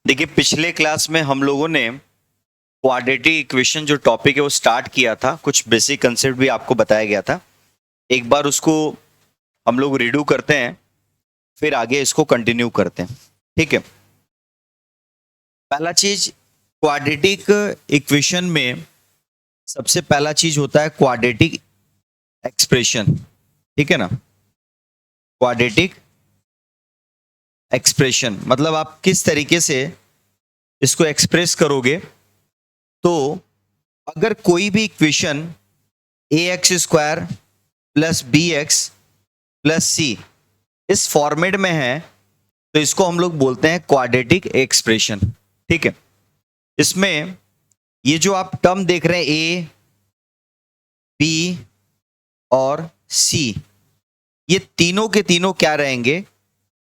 देखिए, पिछले क्लास में हम लोगों ने क्वाड्रेटिक इक्वेशन जो टॉपिक है वो स्टार्ट किया था। कुछ बेसिक कंसेप्ट भी आपको बताया गया था। एक बार उसको हम लोग रिड्यू करते हैं, फिर आगे इसको कंटिन्यू करते हैं। ठीक है। पहला चीज, क्वाड्रेटिक इक्वेशन में सबसे पहला चीज होता है क्वाड्रेटिक एक्सप्रेशन। ठीक है ना। क्वाड्रेटिक एक्सप्रेशन मतलब आप किस तरीके से इसको एक्सप्रेस करोगे। तो अगर कोई भी equation A X square plus B X plus C इस फॉर्मेट में है, तो इसको हम लोग बोलते हैं क्वाड्रेटिक एक्सप्रेशन। ठीक है। इसमें ये जो आप टर्म देख रहे हैं ए बी और सी, ये तीनों के तीनों क्या रहेंगे?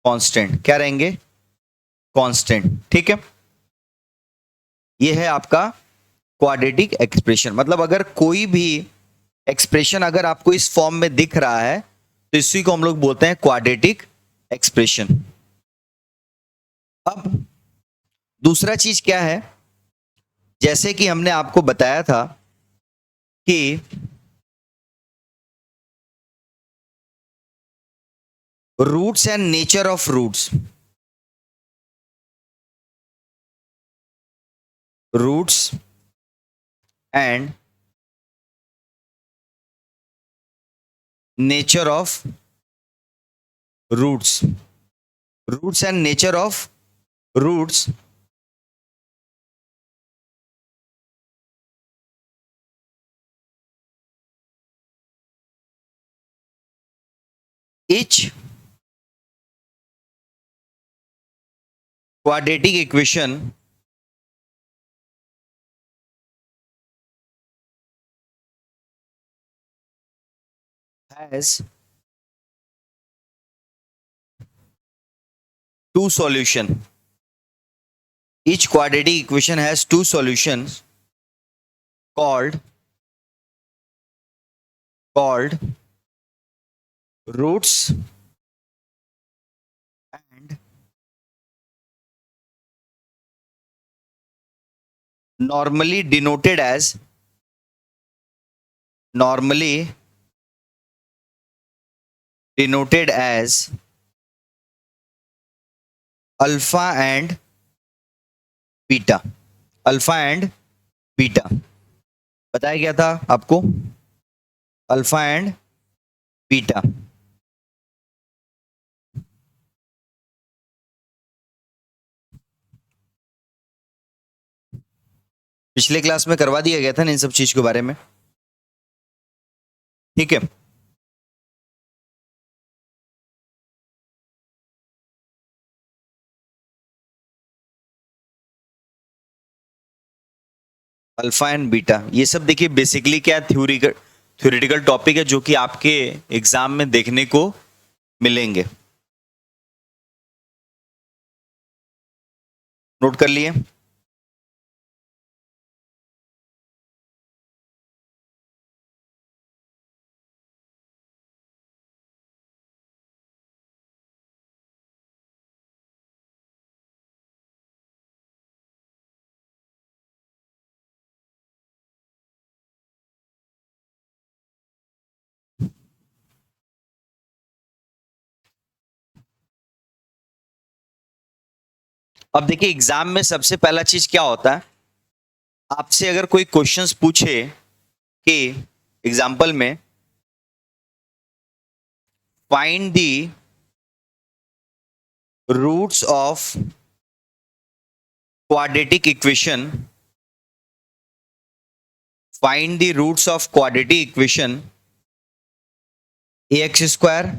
कांस्टेंट। क्या रहेंगे? कांस्टेंट। ठीक है। ये है आपका क्वाड्रेटिक एक्सप्रेशन। मतलब अगर कोई भी एक्सप्रेशन अगर आपको इस फॉर्म में दिख रहा है, तो इसी को हम लोग बोलते हैं क्वाड्रेटिक एक्सप्रेशन। अब दूसरा चीज क्या है, जैसे कि हमने आपको बताया था कि roots and nature of roots, roots and nature of roots, roots and nature of roots each quadratic equation has two solution. Each quadratic equation has two solutions called roots and normally denoted as alpha and beta. Alpha and beta बताया गया था आपको, alpha and beta. पिछले class में करवा दिया गया था ना इन सब चीज के बारे में। ठीक है। अल्फा एंड बीटा ये सब देखिए बेसिकली क्या थ्योरेटिकल टॉपिक है जो कि आपके एग्जाम में देखने को मिलेंगे। नोट कर लिए? अब देखिए एग्जाम में सबसे पहला चीज क्या होता है, आपसे अगर कोई क्वेश्चंस पूछे कि एग्जाम्पल में find the roots of quadratic equation, find the roots of quadratic equation A X square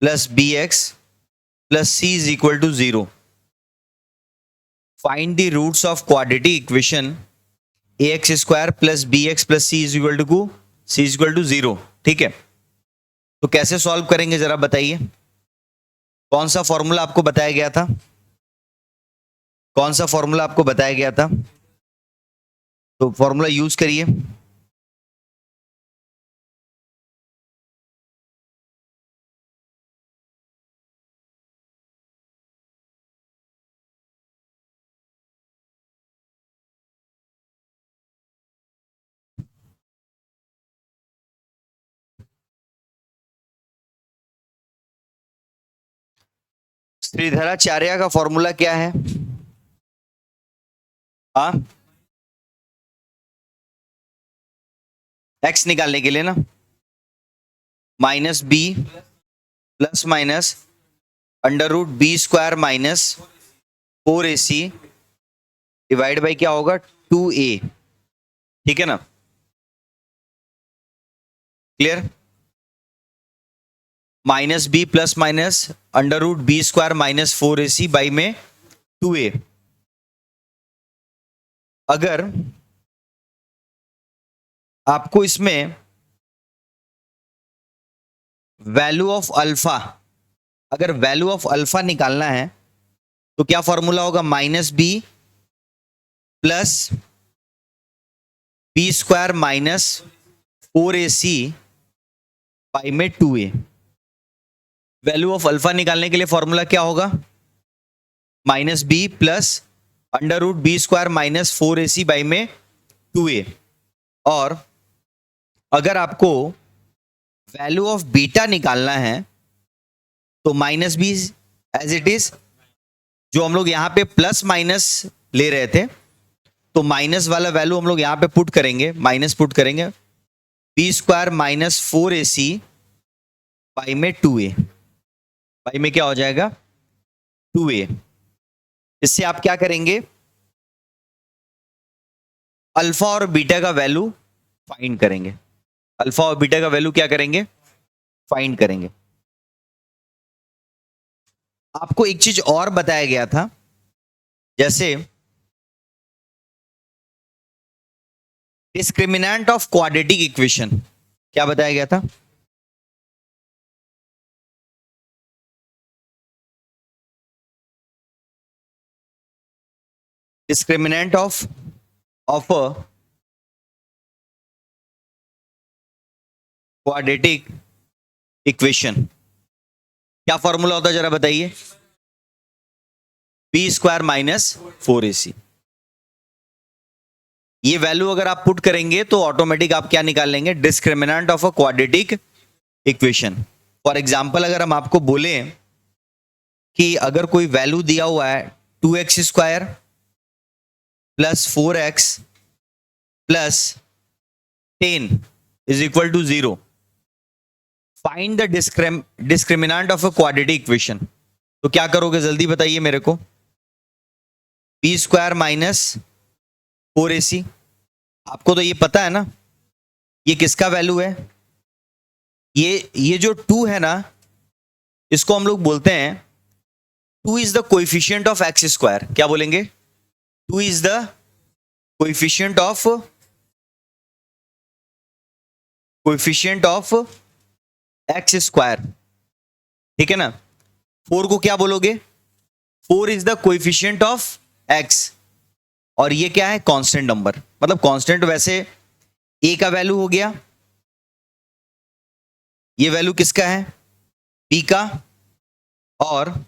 plus B X plus C is equal to 0। Find the roots of quadratic equation A X square plus B X plus C is equal to 0। ठीक है। तो कैसे solve करेंगे जरा बताइए। कौन सा formula आपको बताया गया था? कौन सा फॉर्मूला आपको बताया गया था? तो फॉर्मूला यूज करिए। श्रीधराचार्य का फॉर्मूला क्या है? हाँ, एक्स निकालने के लिए ना, minus B plus minus under root B square minus 4ac divide by क्या होगा 2a। ठीक है ना, clear? Minus B plus minus under root B square minus 4ac by में 2a। अगर आपको इसमें वैल्यू ऑफ अल्फा, अगर वैल्यू ऑफ अल्फा निकालना है तो क्या फॉर्मूला होगा? Minus B plus B square minus 4ac by में 2a। वैल्यू ऑफ अल्फा निकालने के लिए फॉर्मूला क्या होगा? Minus B plus under root B square minus 4ac by में 2a। और अगर आपको वैल्यू ऑफ बीटा निकालना है तो minus B as it is, जो हम लोग यहां पे प्लस माइनस ले रहे थे, तो माइनस वाला वैल्यू हम लोग यहां पे पुट करेंगे, माइनस पुट करेंगे, B square minus 4ac by में 2a। पाई में क्या हो जाएगा? 2a। इससे आप क्या करेंगे? अल्फा और बीटा का वैल्यू फाइंड करेंगे। अल्फा और बीटा का वैल्यू क्या करेंगे? फाइंड करेंगे। आपको एक चीज और बताया गया था, जैसे डिस्क्रिमिनेंट ऑफ क्वाड्रेटिक इक्वेशन। क्या बताया गया था? Discriminant of a quadratic equation क्या फॉर्मूला होता है, जरा बताइए? B square minus 4ac। ये वैल्यू अगर आप पुट करेंगे तो ऑटोमेटिक आप क्या निकाल लेंगे? Discriminant of a quadratic equation. For example अगर हम आपको बोले कि अगर कोई वैल्यू दिया हुआ है 2x square plus 4x plus 10 is equal to 0, find the discriminant of a quadratic equation, तो क्या करोगे? जल्दी बताइए मेरे को। बी स्क्वायर माइनस 4ac, आपको तो ये पता है ना ये किसका वैल्यू है? ये जो 2 है ना, इसको हम लोग बोलते हैं 2 is the coefficient of X square. क्या बोलेंगे? 2 is the coefficient of X square. ठीक है ना? 4 को क्या बोलोगे? 4 is the coefficient of X, और ये क्या है? Constant number. मतलब कांस्टेंट वैसे ए का वैल्यू हो गया, ये वैल्यू किसका है? बी का, और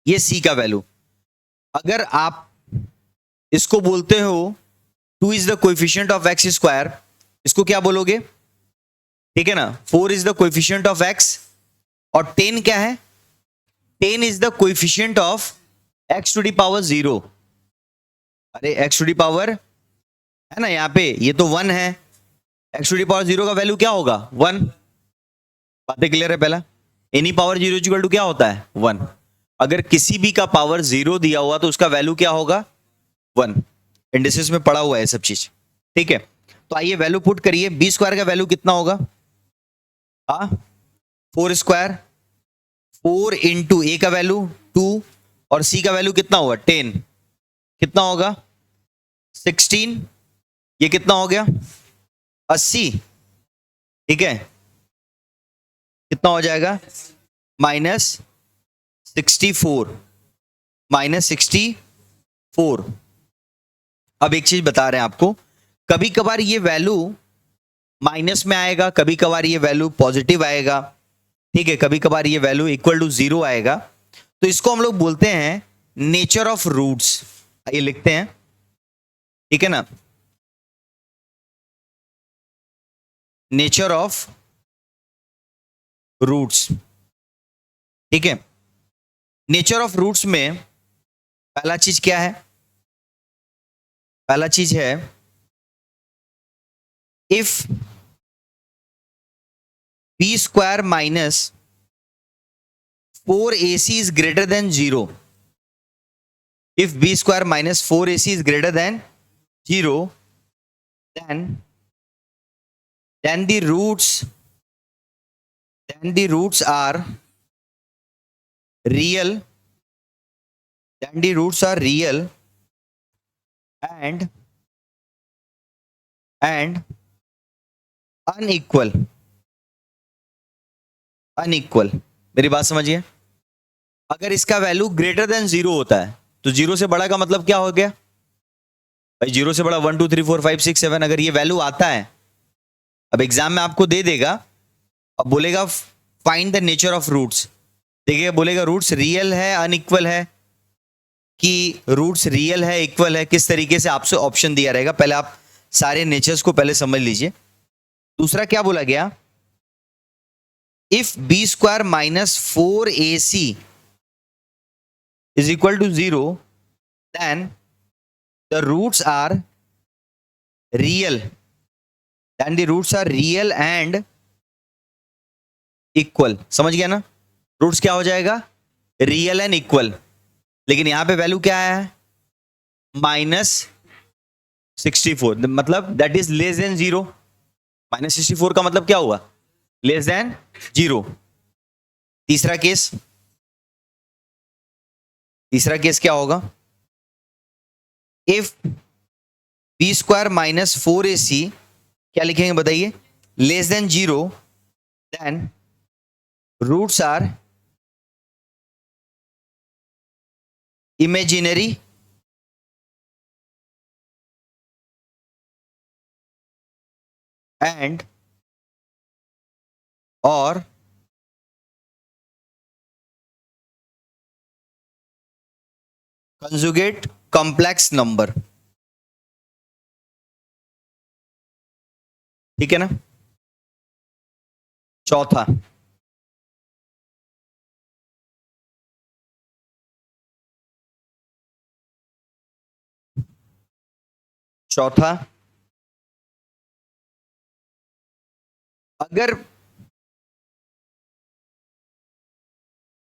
ये सी का वैल्यू। अगर आप इसको बोलते हो 2 is the coefficient of X square, इसको क्या बोलोगे? ठीक है ना? 4 is the coefficient of X, और 10 क्या है? 10 is the coefficient of X to the power 0। अरे एक्स टू द पावर है ना, यहां पे ये तो 1 है, एक्स टू द पावर 0 का वैल्यू क्या होगा? 1। बातें क्लियर है? पहला एनी पावर 0 इक्वल टू क्या होता है? 1। अगर किसी भी का पावर 0 दिया हुआ तो उसका वैल्यू क्या होगा? 1। इंडिसेस में पड़ा हुआ है सब चीज। ठीक है, तो आइए वैल्यू पुट करिए। बी स्क्वायर का वैल्यू कितना होगा? 4 स्क्वायर, 4 इंटू ए का वैल्यू 2, और सी का वैल्यू कितना होगा? 10। कितना होगा? 16। ये कितना हो गया? 80। ठीक है, कितना हो जाएगा? -64। -64। अब एक चीज बता रहे हैं आपको, कभी कभार ये वैल्यू माइनस में आएगा, कभी कभार ये वैल्यू पॉजिटिव आएगा। ठीक है, कभी कभार ये वैल्यू इक्वल टू 0 आएगा। तो इसको हम लोग बोलते हैं नेचर ऑफ रूट्स। ये लिखते हैं, ठीक है ना? Nature of roots. ठीक है, नेचर ऑफ रूट्स में पहला चीज क्या है? पहला चीज है if B square minus 4ac is greater than 0. If b square minus 4ac is greater than 0, then the roots are real. Then the roots are real and unequal. मेरी बात समझिए। अगर इसका वैल्यू ग्रेटर देन 0 होता है तो 0 से बड़ा का मतलब क्या हो गया भाई? 0 से बड़ा 1 2 3 4 5 6 7 अगर ये वैल्यू आता है, अब एग्जाम में आपको दे देगा, अब बोलेगा find the nature of roots. देखिए बोलेगा रूट्स रियल है अनइक्वल है, कि रूट्स रियल है इक्वल है, किस तरीके से आपसे ऑप्शन दिया रहेगा। पहले आप सारे नेचर्स को पहले समझ लीजिए। दूसरा क्या बोला गया? If B square minus 4ac is equal to 0, then the roots are real. Then the roots are real and equal. समझ गया ना? रूट्स क्या हो जाएगा? Real and equal. लेकिन यहां पे वैल्यू क्या है? -64, मतलब दैट इज लेस देन 0। -64 का मतलब क्या हुआ? Less than 0। तीसरा केस क्या होगा? If B square minus 4ac, क्या लिखेंगे बताइए? Less than 0, then roots are imaginary and और कंजुगेट कॉम्प्लेक्स नंबर। ठीक है ना? चौथा अगर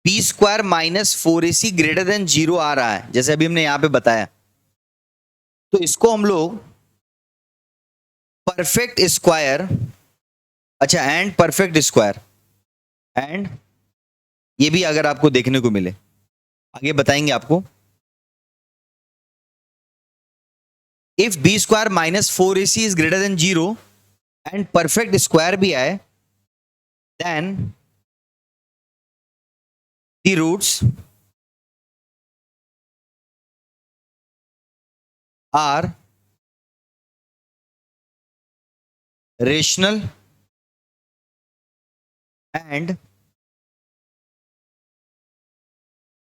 B square minus 4ac greater than 0 आ रहा है, जैसे अभी हमने यहां पे बताया, तो इसको हम लोग परफेक्ट स्क्वायर, अच्छा एंड परफेक्ट स्क्वायर, एंड ये भी अगर आपको देखने को मिले, आगे बताएंगे आपको। If B square minus 4ac is greater than 0 and perfect square भी आए, then the roots are rational and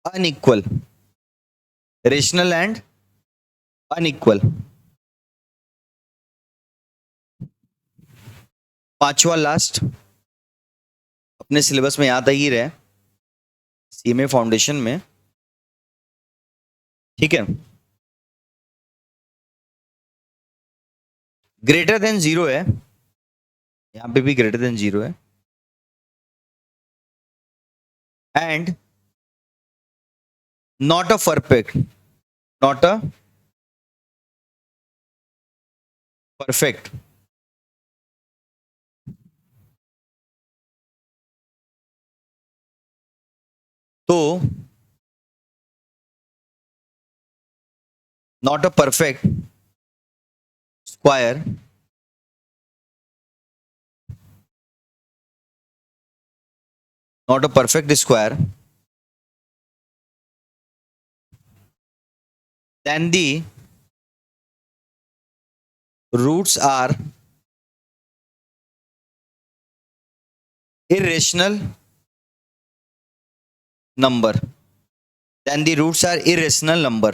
unequal. Rational and unequal. पांचवा लास्ट, अपने सिलेबस में याद आ ही रहे, सीएमए फाउंडेशन में। ठीक है, ग्रेटर देन 0 है, यहां पे भी ग्रेटर देन 0 है, एंड नॉट अ परफेक्ट। तो not a perfect square then the roots are irrational number। then the roots are irrational number।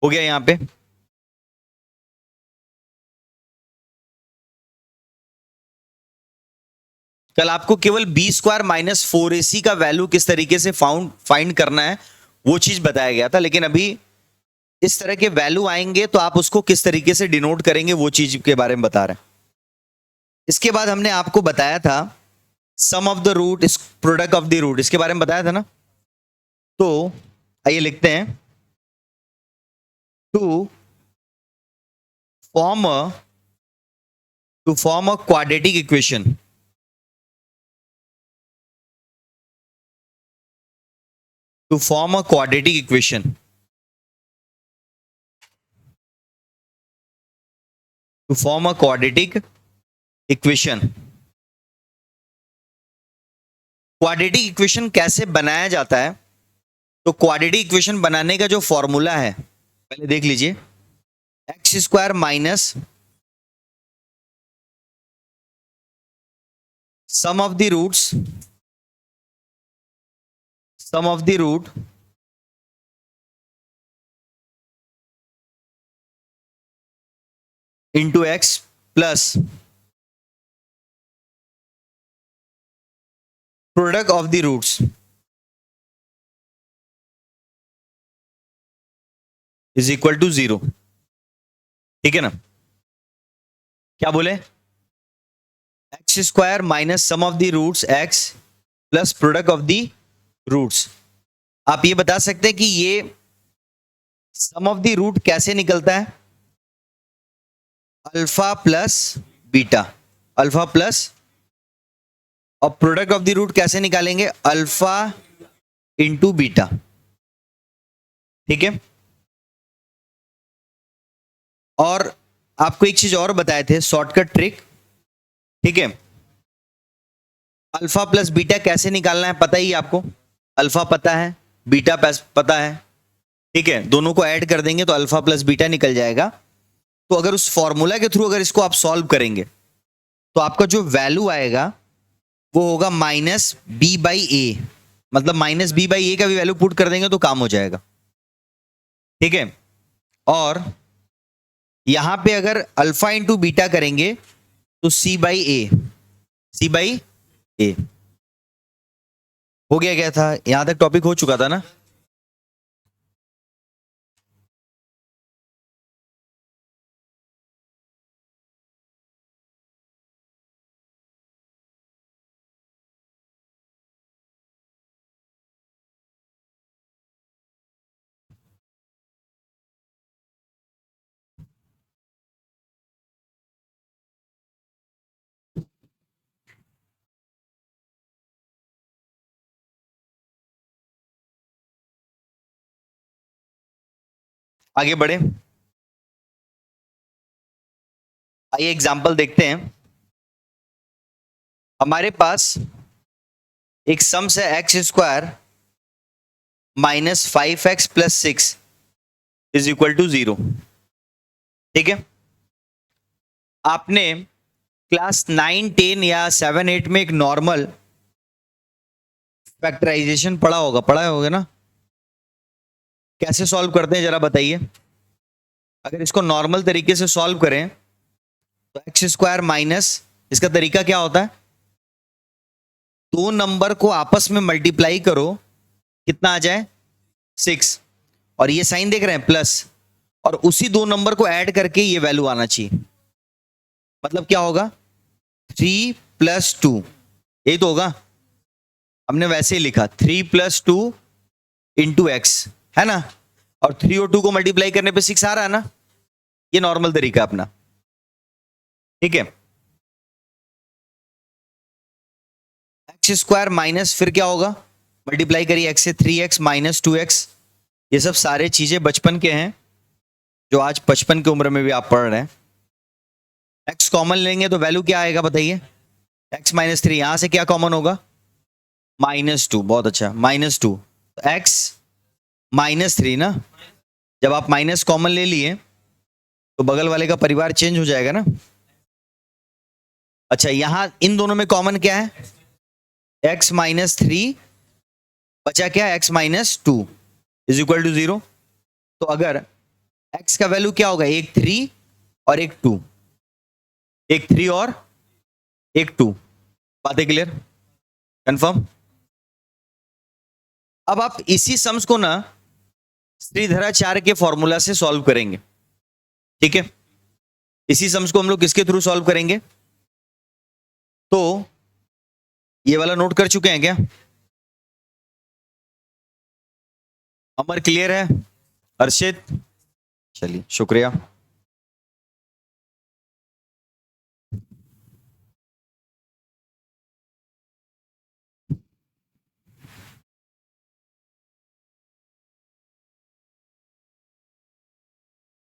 हो गया यहां पे? कल आपको केवल बी स्क्वायर माइनस 4ac का वैल्यू किस तरीके से फाइंड करना है वो चीज बताया गया था, लेकिन अभी इस तरह के वैल्यू आएंगे तो आप उसको किस तरीके से डिनोट करेंगे वो चीज के बारे में बता रहे हैं। इसके बाद हमने आपको बताया था सम ऑफ द रूट इस प्रोडक्ट ऑफ द रूट, इसके बारे में बताया था ना। तो आइए लिखते हैं, to form a quadratic equation, to form a quadratic equation, to form a quadratic equation, quadratic equation कैसे बनाया जाता है? तो क्वाड्रेटिक इक्वेशन बनाने का जो फॉर्मूला है पहले देख लीजिए, X square minus sum of the roots, sum of the root into X plus product of the roots is equal to 0। ठीक है ना? क्या बोले? X square minus sum of the roots X plus product of the roots. आप ये बता सकते हैं कि ये सम ऑफ द रूट कैसे निकलता है? Alpha plus beta, alpha plus, और प्रोडक्ट ऑफ द रूट कैसे निकालेंगे? Alpha into beta. ठीक है? और आपको एक चीज और बताए थे, शॉर्टकट ट्रिक। ठीक है? अल्फा प्लस बीटा कैसे निकालना है पता ही आपको, अल्फा पता है, बीटा पता है। ठीक है? दोनों को ऐड कर देंगे तो अल्फा प्लस बीटा निकल जाएगा। तो अगर उस फॉर्मूला के थ्रू अगर इसको आप सॉल्व करेंगे तो आपका जो वैल्यू आएगा वो होगा माइनस बी बाई ए, मतलब माइनस बी बाई ए का भी वैल्यू पुट कर देंगे तो काम हो जाएगा। ठीक है? और यहां पे अगर अल्फा इंटू बीटा करेंगे तो सी बाई ए, सी बाई ए हो गया था। यहां तक टॉपिक हो चुका था ना? आगे बढ़े, आइए एग्जाम्पल देखते हैं। हमारे पास एक सम्स है X square minus 5x plus 6 is equal to 0। ठीक है? आपने क्लास 9, 10 या 7, 8 में एक नॉर्मल फैक्टराइजेशन पढ़ा होगा ना? कैसे सॉल्व करते हैं जरा बताइए। अगर इसको नॉर्मल तरीके से सॉल्व करें तो एक्स स्क्वायर माइनस, इसका तरीका क्या होता है? दो नंबर को आपस में मल्टीप्लाई करो, कितना आ जाए? 6, और ये साइन देख रहे हैं प्लस, और उसी दो नंबर को ऐड करके ये वैल्यू आना चाहिए। मतलब क्या होगा? 3 प्लस 2, यही तो होगा। हमने वैसे ही लिखा 3 प्लस 2 इंटू एक्स, है ना? और 3 और 2 को मल्टीप्लाई करने पे 6 आ रहा है ना? ये नॉर्मल तरीका अपना। ठीक है? एक्स स्क्वायर माइनस फिर क्या होगा? मल्टीप्लाई करिए एक्स से, 3x माइनस 2x। ये सब सारे चीजें बचपन के हैं जो आज 55 की उम्र में भी आप पढ़ रहे हैं। x कॉमन लेंगे तो वैल्यू क्या आएगा बताइए? x माइनस 3, यहां से क्या कॉमन होगा? -2। बहुत अच्छा, -2। तो x -3 ना, जब आप माइनस कॉमन ले लिए तो बगल वाले का परिवार चेंज हो जाएगा ना? अच्छा, यहां इन दोनों में कॉमन क्या है? x -3 बचा क्या? x -2 is equal to 0। तो अगर x का वैल्यू क्या होगा? एक 3 और एक 2, एक 3 और एक 2। बातें क्लियर, कंफर्म? अब आप इसी सम्स को ना श्रीधराचार्य के फॉर्मूला से सॉल्व करेंगे, ठीक है? इसी सम्स को हम लोग किसके थ्रू सॉल्व करेंगे? तो ये वाला नोट कर चुके हैं क्या? अमर क्लियर है? अर्षित, चलिए शुक्रिया।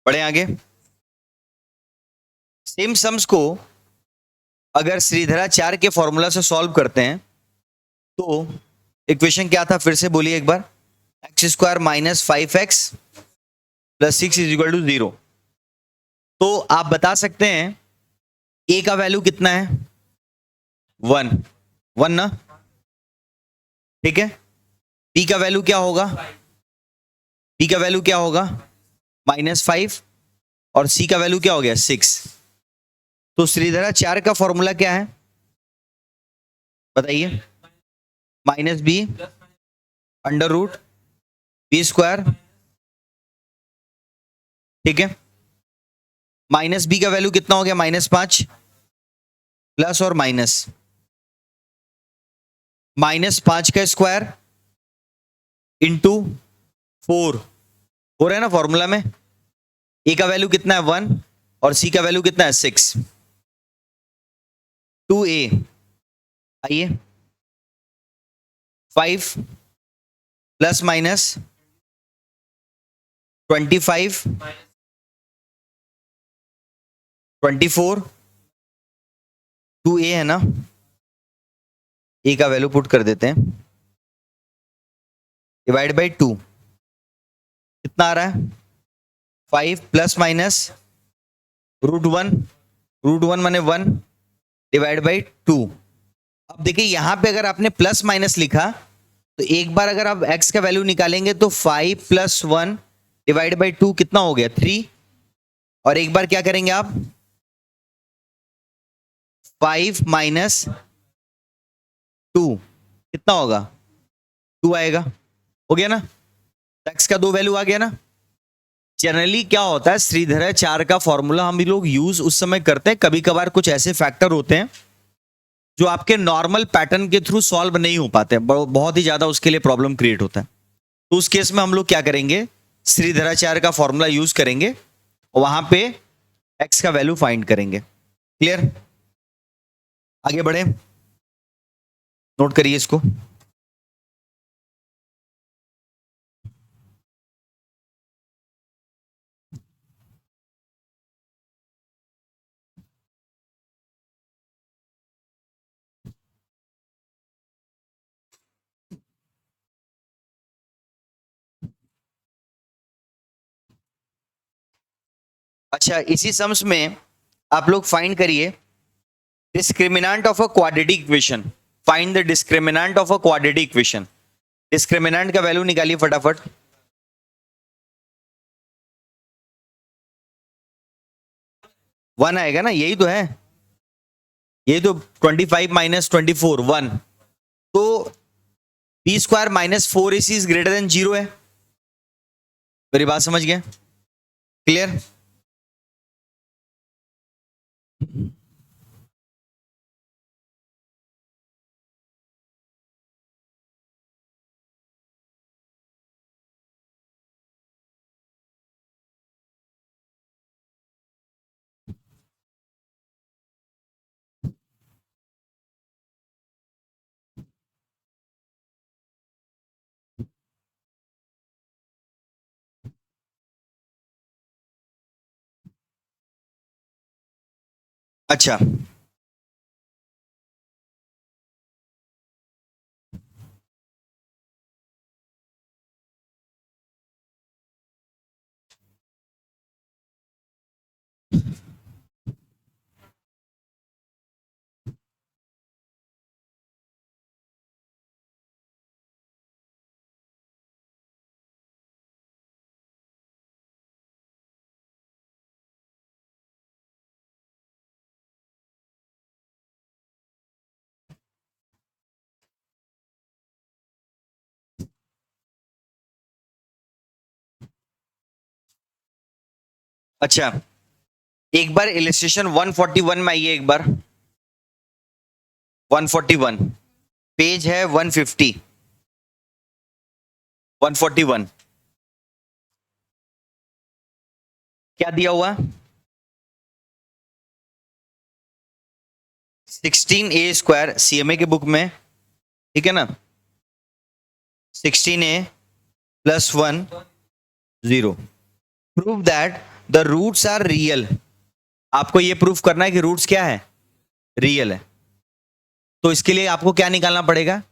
बढ़े आगे। सेम सम्स को अगर श्रीधराचार्य के फॉर्मूला से सॉल्व करते हैं तो इक्वेशन क्या था, फिर से बोलिए एक बार। X square minus 5x plus 6 is equal to 0। तो आप बता सकते हैं a का वैल्यू कितना है? 1, 1 ना, ठीक है। b का वैल्यू क्या होगा? b का वैल्यू क्या होगा? -5। और c का वैल्यू क्या हो गया? 6। तो श्रीधराचार्य का फॉर्मूला क्या है बताइए? -b under root B square, ठीक है। -b का वैल्यू कितना हो गया? -5 प्लस और -5 का स्क्वायर इंटू 4 हो रहा है ना फॉर्मूला में। ए का वैल्यू कितना है? 1 और सी का वैल्यू कितना है? 6। 2a, आइए 5 प्लस माइनस 25 24, 2a है ना, ए का वैल्यू पुट कर देते हैं, डिवाइड बाई 2 कितना आ रहा है? 5 प्लस माइनस √1, √1 माने 1 डिवाइड बाई 2। अब देखिए यहां पे अगर आपने प्लस माइनस लिखा तो एक बार अगर आप x का वैल्यू निकालेंगे तो 5 प्लस 1 डिवाइड बाई 2 कितना हो गया? 3। और एक बार क्या करेंगे आप? 5 माइनस 2 कितना होगा? 2 आएगा। हो गया ना? x का 2 वैल्यू आ गया ना। जनरली क्या होता है, श्रीधराचार्य का फॉर्मूला हम लोग यूज उस समय करते हैं, कभी कभार कुछ ऐसे फैक्टर होते हैं जो आपके नॉर्मल पैटर्न के थ्रू सॉल्व नहीं हो पाते, बहुत ही ज्यादा उसके लिए प्रॉब्लम क्रिएट होता है। तो उस केस में हम लोग क्या करेंगे? श्रीधराचार्य का फॉर्मूला यूज करेंगे, वहां पे x का वैल्यू फाइंड करेंगे। क्लियर? आगे बढ़े, नोट करिए इसको। अच्छा, इसी सम्स में आप लोग फाइंड करिए discriminant of a quadratic equation. Find the discriminant of a quadratic equation. Discriminant का वैल्यू निकालिए फटाफट। 1 आएगा ना, यही तो है, यही तो 25 माइनस 24 1। तो B square minus 4ac is greater than 0 है। मेरी बात समझ गए? क्लियर? अच्छा, अच्छा, एक बार इलिस्ट्रेशन 141 में आइए, एक बार 141 पेज है 150 141 क्या दिया हुआ? 16a² CMA के बुक में, ठीक है ना? 16a + 1 0 prove that the roots are real. आपको ये प्रूफ करना है कि रूट्स क्या है, रियल है। तो इसके लिए आपको क्या निकालना पड़ेगा?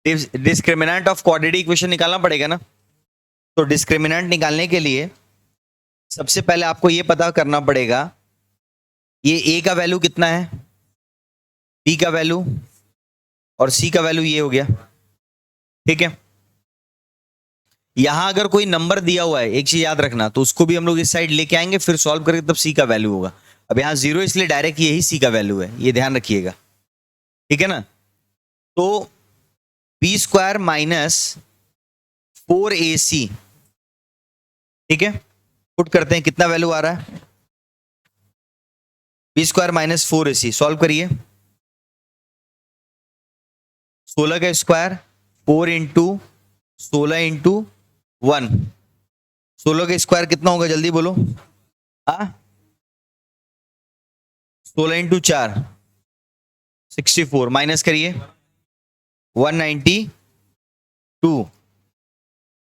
डिस्क्रिमिनेंट ऑफ क्वाड्रेटिक इक्वेशन निकालना पड़ेगा ना। तो डिस्क्रिमिनेंट निकालने के लिए सबसे पहले आपको ये पता करना पड़ेगा ये a का वैल्यू कितना है, b का वैल्यू और c का वैल्यू ये हो गया, ठीक है। यहां अगर कोई नंबर दिया हुआ है, एक चीज याद रखना, तो उसको भी हम लोग इस साइड लेके आएंगे, फिर सॉल्व करके तब c का वैल्यू होगा। अब यहां 0 इसलिए डायरेक्ट यही c का वैल्यू है, ये ध्यान रखिएगा, ठीक है ना। तो b² - 4ac, ठीक है, पुट करते हैं, कितना वैल्यू आ रहा है? b² - 4ac सॉल्व करिए। 16 का स्क्वायर 4 इंटू 16 इंटू 1, 16 का स्क्वायर कितना होगा जल्दी बोलो। हाँ, 16 इंटू 4 64, माइनस करिए 192,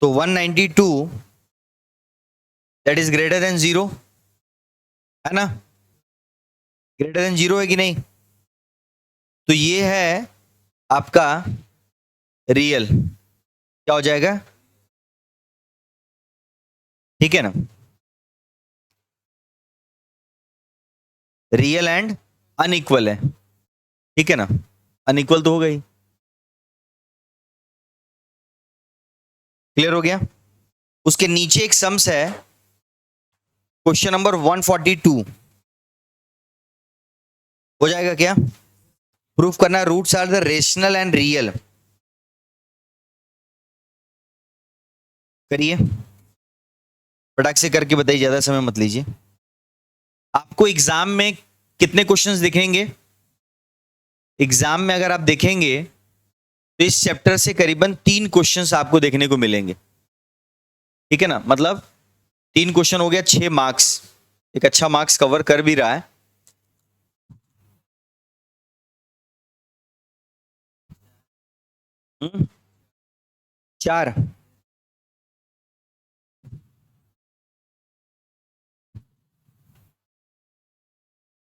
तो 192 दैट इज ग्रेटर देन 0, है ना? ग्रेटर देन 0 है कि नहीं? तो ये है आपका रियल, क्या हो जाएगा, ठीक है ना? रियल एंड अनइक्वल है, ठीक है ना? अनइक्वल तो हो गई, क्लियर हो गया। उसके नीचे एक सम्स है, क्वेश्चन नंबर 142 हो जाएगा क्या? प्रूफ करना है roots are the rational and real. करिए, फटाक से करके बताइए, ज्यादा समय मत लीजिए। आपको एग्जाम में कितने क्वेश्चंस दिखेंगे? एग्जाम में अगर आप देखेंगे तो इस चैप्टर से करीबन 3 क्वेश्चंस आपको देखने को मिलेंगे, ठीक है ना? मतलब 3 क्वेश्चन हो गया, 6 मार्क्स, एक अच्छा मार्क्स कवर कर भी रहा है। हुँ? 4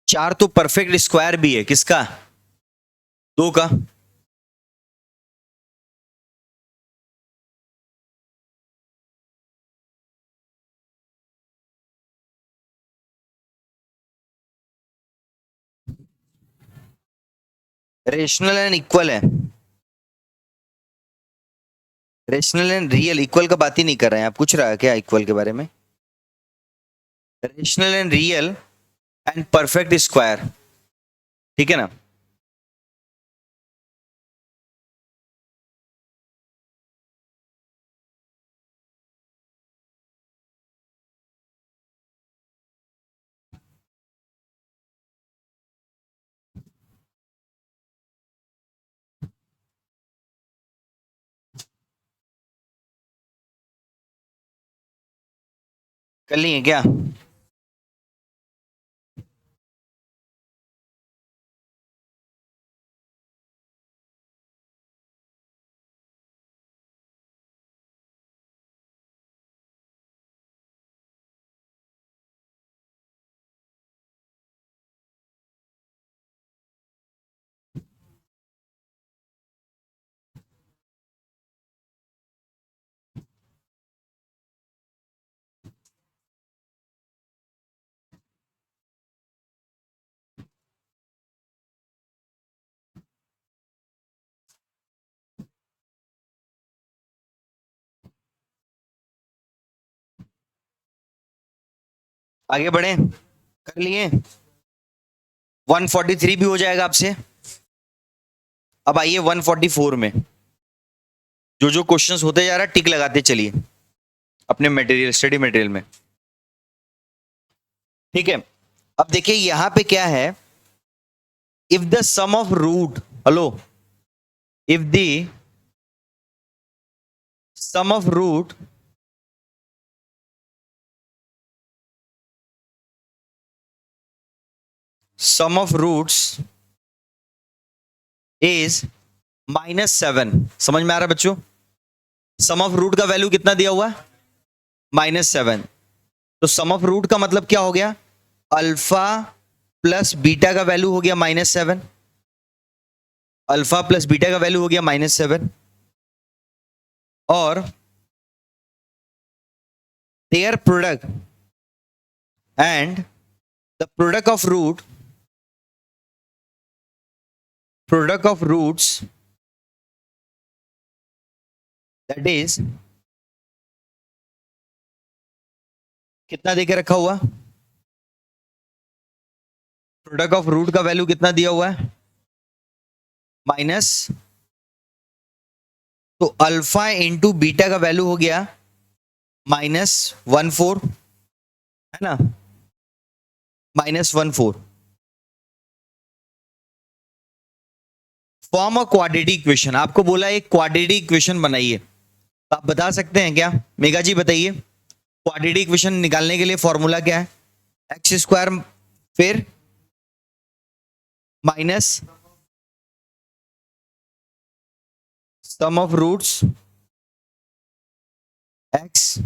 4 तो परफेक्ट स्क्वायर भी है, किसका? 2 का। रेशनल एंड इक्वल है, रेशनल एंड रियल, इक्वल का बात ही नहीं कर रहे हैं आप, पूछ रहा है क्या इक्वल के बारे में? Rational and real and perfect square, ठीक है ना? कर लिए क्या? आगे बढ़े, कर लिए। 143 भी हो जाएगा आपसे। अब आइए 144 में, जो जो क्वेश्चंस होते जा रहा है टिक लगाते चलिए अपने मटेरियल, स्टडी मटेरियल में। ठीक है, अब देखिए यहां पे क्या है, if the sum of root, hello, if the sum of root sum of roots is -7, समझ में आ रहा है बच्चों? सम ऑफ रूट का वैल्यू कितना दिया हुआ है? -7। तो सम ऑफ रूट का मतलब क्या हो गया? अल्फा प्लस बीटा का वैल्यू हो गया -7, अल्फा प्लस बीटा का वैल्यू हो गया -7, और their product and the product of roots that is, कितना देके रखा हुआ? प्रोडक्ट ऑफ रूट का वैल्यू कितना दिया हुआ है? माइनस, तो अल्फा इंटू बीटा का वैल्यू हो गया -14, है ना, -14। फॉर्म अ क्वाड्रेटिक इक्वेशन, आपको बोला एक क्वाड्रेटिक इक्वेशन बनाइए, तो आप बता सकते हैं क्या? मेगा जी बताइए, क्वाड्रेटिक इक्वेशन निकालने के लिए फॉर्मूला क्या है? एक्स स्क्वायर फिर minus sum of roots X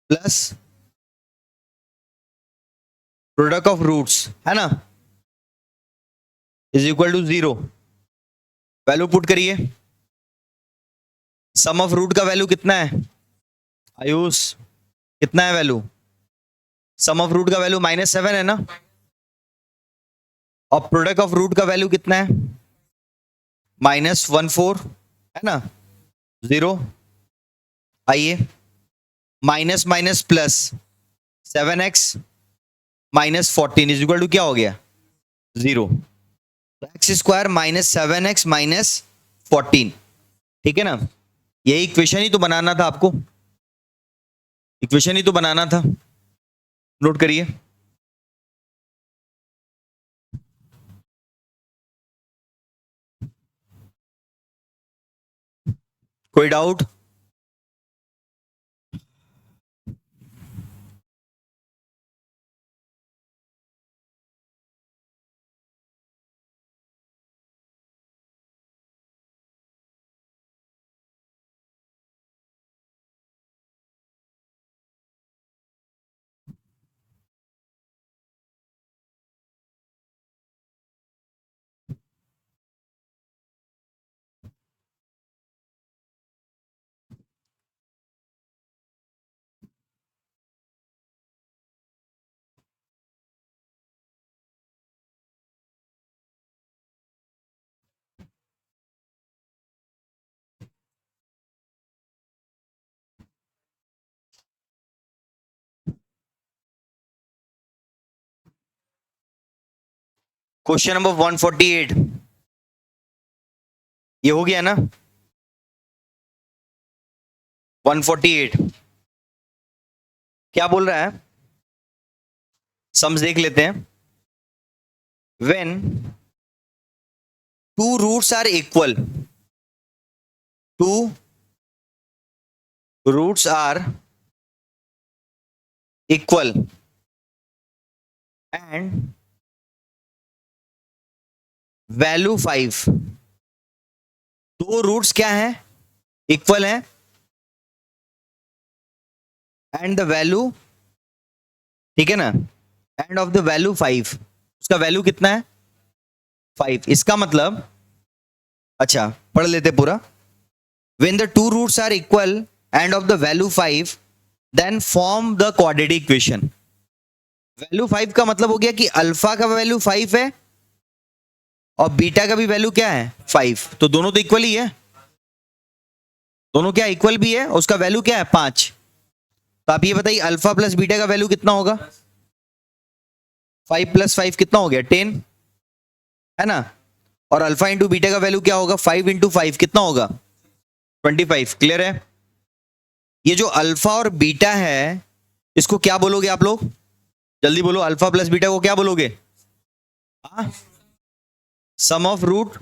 plus product of roots, है ना, is equal to 0। Value put करिए। सम ऑफ रूट का वैल्यू कितना है आयुष? कितना है वैल्यू? सम ऑफ रूट का वैल्यू -7 है ना, और प्रोडक्ट ऑफ रूट का वैल्यू कितना है? -14, है ना, 0। आइए, minus minus plus 7x -14 is equal to क्या हो गया? 0। एक्स स्क्वायर -7x -14, ठीक है ना, यही इक्वेशन ही तो बनाना था आपको, इक्वेशन ही तो बनाना था। नोट करिए। कोई डाउट? क्वेश्चन नंबर 148 ये हो गया ना? 148 क्या बोल रहा है, सम्स देख लेते हैं। When two roots are equal, two roots are equal and value 5, दो रूट्स क्या है? इक्वल है, एंड द वैल्यू, ठीक है ना, एंड ऑफ द वैल्यू 5, उसका वैल्यू कितना है? 5। इसका मतलब, अच्छा पढ़ लेते पूरा। When the two roots are equal and of the value 5 then form the quadratic equation. Value 5 का मतलब हो गया कि अल्फा का वैल्यू 5 है और बीटा का भी वैल्यू क्या है? 5। तो दोनों तो इक्वल ही है, दोनों क्या इक्वल भी है, उसका वैल्यू क्या है? 5। तो आप ये बताइए अल्फा प्लस बीटा का वैल्यू कितना होगा? 5 + 5 कितना हो गया? 10, है ना, और अल्फा इंटू बीटा का वैल्यू क्या होगा? 5 × 5 कितना होगा? 25। क्लियर है? ये जो अल्फा और बीटा है इसको क्या बोलोगे आप लोग? जल्दी बोलो, अल्फा प्लस बीटा को क्या बोलोगे? हाँ, सम ऑफ रूट,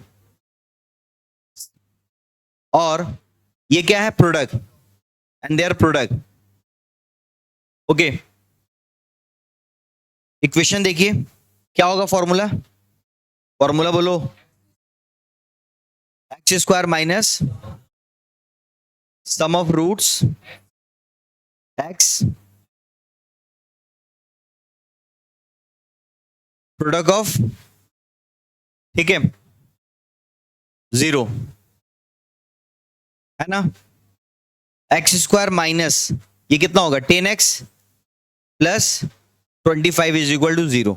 और ये क्या है? Product, and their product. Okay, equation देखिए क्या होगा फॉर्मूला, फॉर्मूला बोलो, X square minus sum of roots X product of, ठीक है, 0 है ना, एक्स स्क्वायर माइनस ये कितना होगा? 10x plus 25 is equal to 0।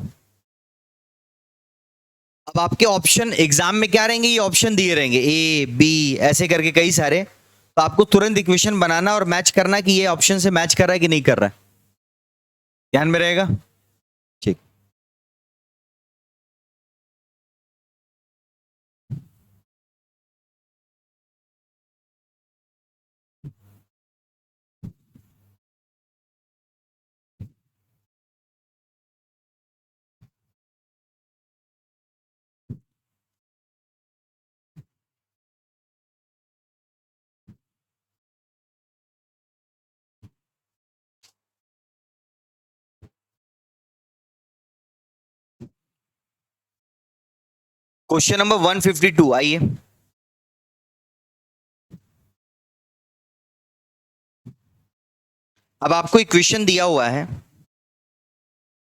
अब आपके ऑप्शन एग्जाम में क्या रहेंगे? ये ऑप्शन दिए रहेंगे ए बी ऐसे करके कई सारे, तो आपको तुरंत इक्वेशन बनाना और मैच करना कि ये ऑप्शन से मैच कर रहा है कि नहीं कर रहा है, ध्यान में रहेगा। ठीक, क्वेश्चन नंबर 152 आइए। अब आपको इक्वेशन दिया हुआ है,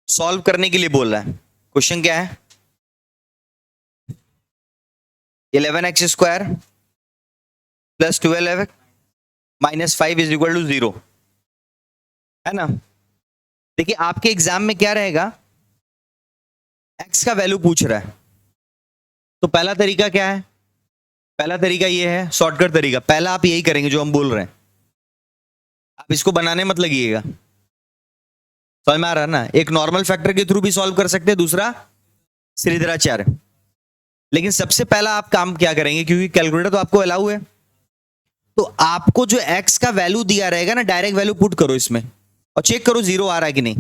सॉल्व करने के लिए बोल रहा है। क्वेश्चन क्या है? 11x square plus 12x minus 5 is equal to 0 है ना। देखिए आपके एग्जाम में क्या रहेगा, x का वैल्यू पूछ रहा है, तो पहला तरीका क्या है? पहला तरीका ये है, शॉर्टकट तरीका, पहला आप यही करेंगे जो हम बोल रहे हैं, आप इसको बनाने मत लगिएगा, समझ में आ रहा है ना। एक नॉर्मल फैक्टर के थ्रू भी सॉल्व कर सकते हैं, दूसरा श्रीधराचार्य, लेकिन सबसे पहला आप काम क्या करेंगे, क्योंकि कैलकुलेटर तो आपको अलाउ है, तो आपको जो x का वैल्यू दिया रहेगा ना, डायरेक्ट वैल्यू पुट करो इसमें और चेक करो 0 आ रहा है कि नहीं।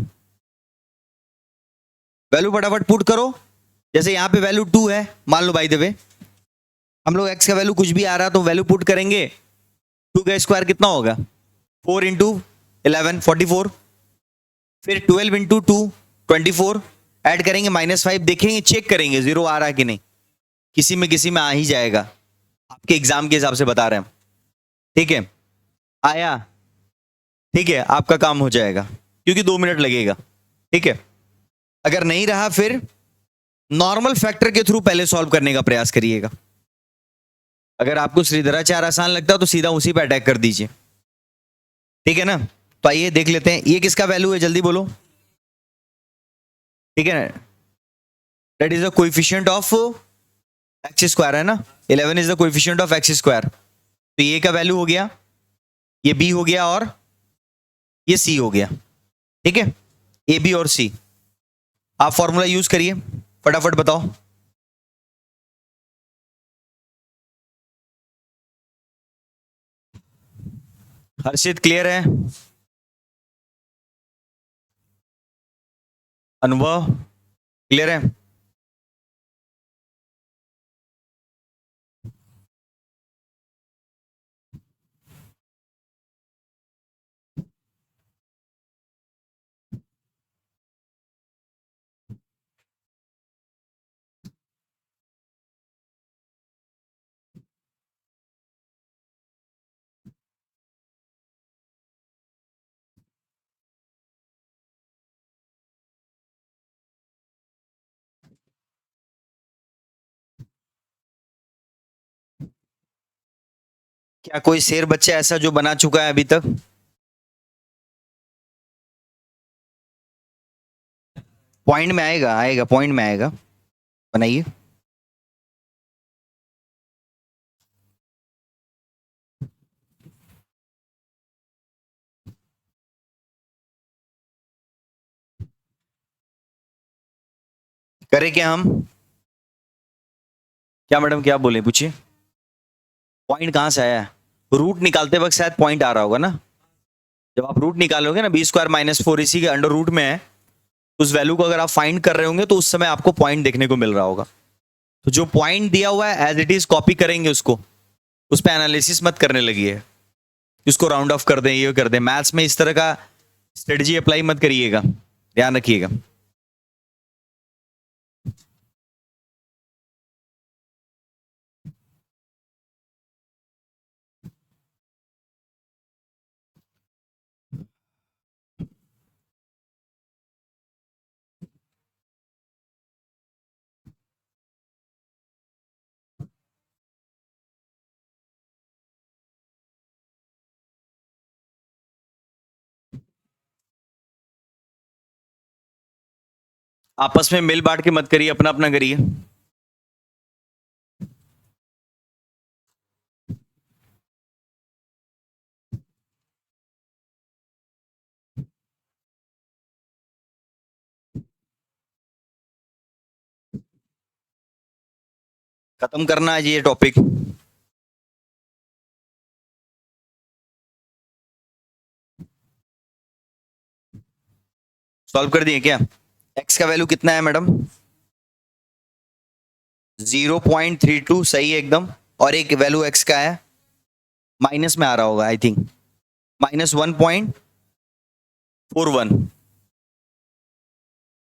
वैल्यू फटाफट पुट करो, जैसे यहां पे वैल्यू 2 है मान लो, बाय द वे हम लोग x का वैल्यू कुछ भी आ रहा तो वैल्यू पुट करेंगे, 2 का स्क्वायर कितना होगा? 4 इंटू 11 44, फिर 12 इंटू 2 24, ऐड करेंगे -5, देखेंगे चेक करेंगे 0 आ रहा है कि नहीं, किसी में आ ही जाएगा, आपके एग्जाम के हिसाब से बता रहे हैं हम, ठीक है। आया, ठीक है, आपका काम हो जाएगा, क्योंकि 2 मिनट लगेगा, ठीक है। अगर नहीं रहा फिर नॉर्मल फैक्टर के थ्रू पहले सॉल्व करने का प्रयास करिएगा। अगर आपको श्रीधराचार्य आसान लगता है तो सीधा उसी पे अटैक कर दीजिए, ठीक है ना। तो आइए देख लेते हैं, ये किसका वैल्यू है, जल्दी बोलो, ठीक है ना। That is the coefficient of X square है ना, 11 is the coefficient of X square, तो ये का वैल्यू हो गया, ये बी हो गया और ये सी हो गया, ठीक है, ए बी और सी। आप फॉर्मूला यूज करिए, फटाफट बताओ। हर्षित क्लियर है? अनुभव क्लियर है? क्या कोई शेर बच्चा ऐसा जो बना चुका है अभी तक? पॉइंट में आएगा, आएगा पॉइंट में आएगा, बनाइए। करें क्या हम? क्या मैडम, क्या बोले, पूछिए। पॉइंट कहां से आया? रूट निकालते वक्त शायद पॉइंट आ रहा होगा ना, जब आप रूट निकालोगे ना, बी स्क्वायर माइनस 4 इसी के अंडर रूट में है, उस वैल्यू को अगर आप फाइंड कर रहे होंगे तो उस समय आपको पॉइंट देखने को मिल रहा होगा। तो जो पॉइंट दिया हुआ है एज इट इज कॉपी करेंगे उसको, उस पर एनालिसिस मत करने लगिए, उसको राउंड ऑफ कर दें, ये कर दें। मैथ्स में इस तरह का स्ट्रेटजी अप्लाई मत करिएगा, ध्यान रखिएगा। आपस में मिल बांट के मत करिए, अपना अपना करिए। खत्म करना है ये टॉपिक। सॉल्व कर दिए क्या? एक्स का वैल्यू कितना है मैडम? 0.32, सही है एकदम। और एक वैल्यू एक्स का है, माइनस में आ रहा होगा आई थिंक, -1.41,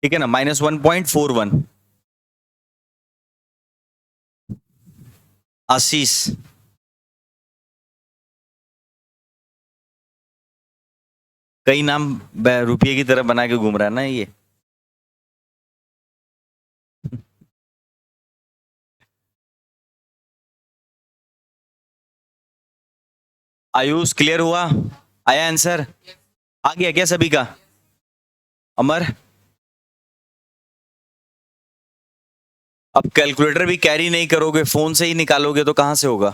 ठीक है ना, -1.41। आशीष, कई नाम रुपये की तरह बना के घूम रहा है ना ये। आयुष क्लियर हुआ? आया आंसर? आ गया क्या सभी का? अमर, अब कैलकुलेटर भी कैरी नहीं करोगे, फोन से ही निकालोगे तो कहां से होगा?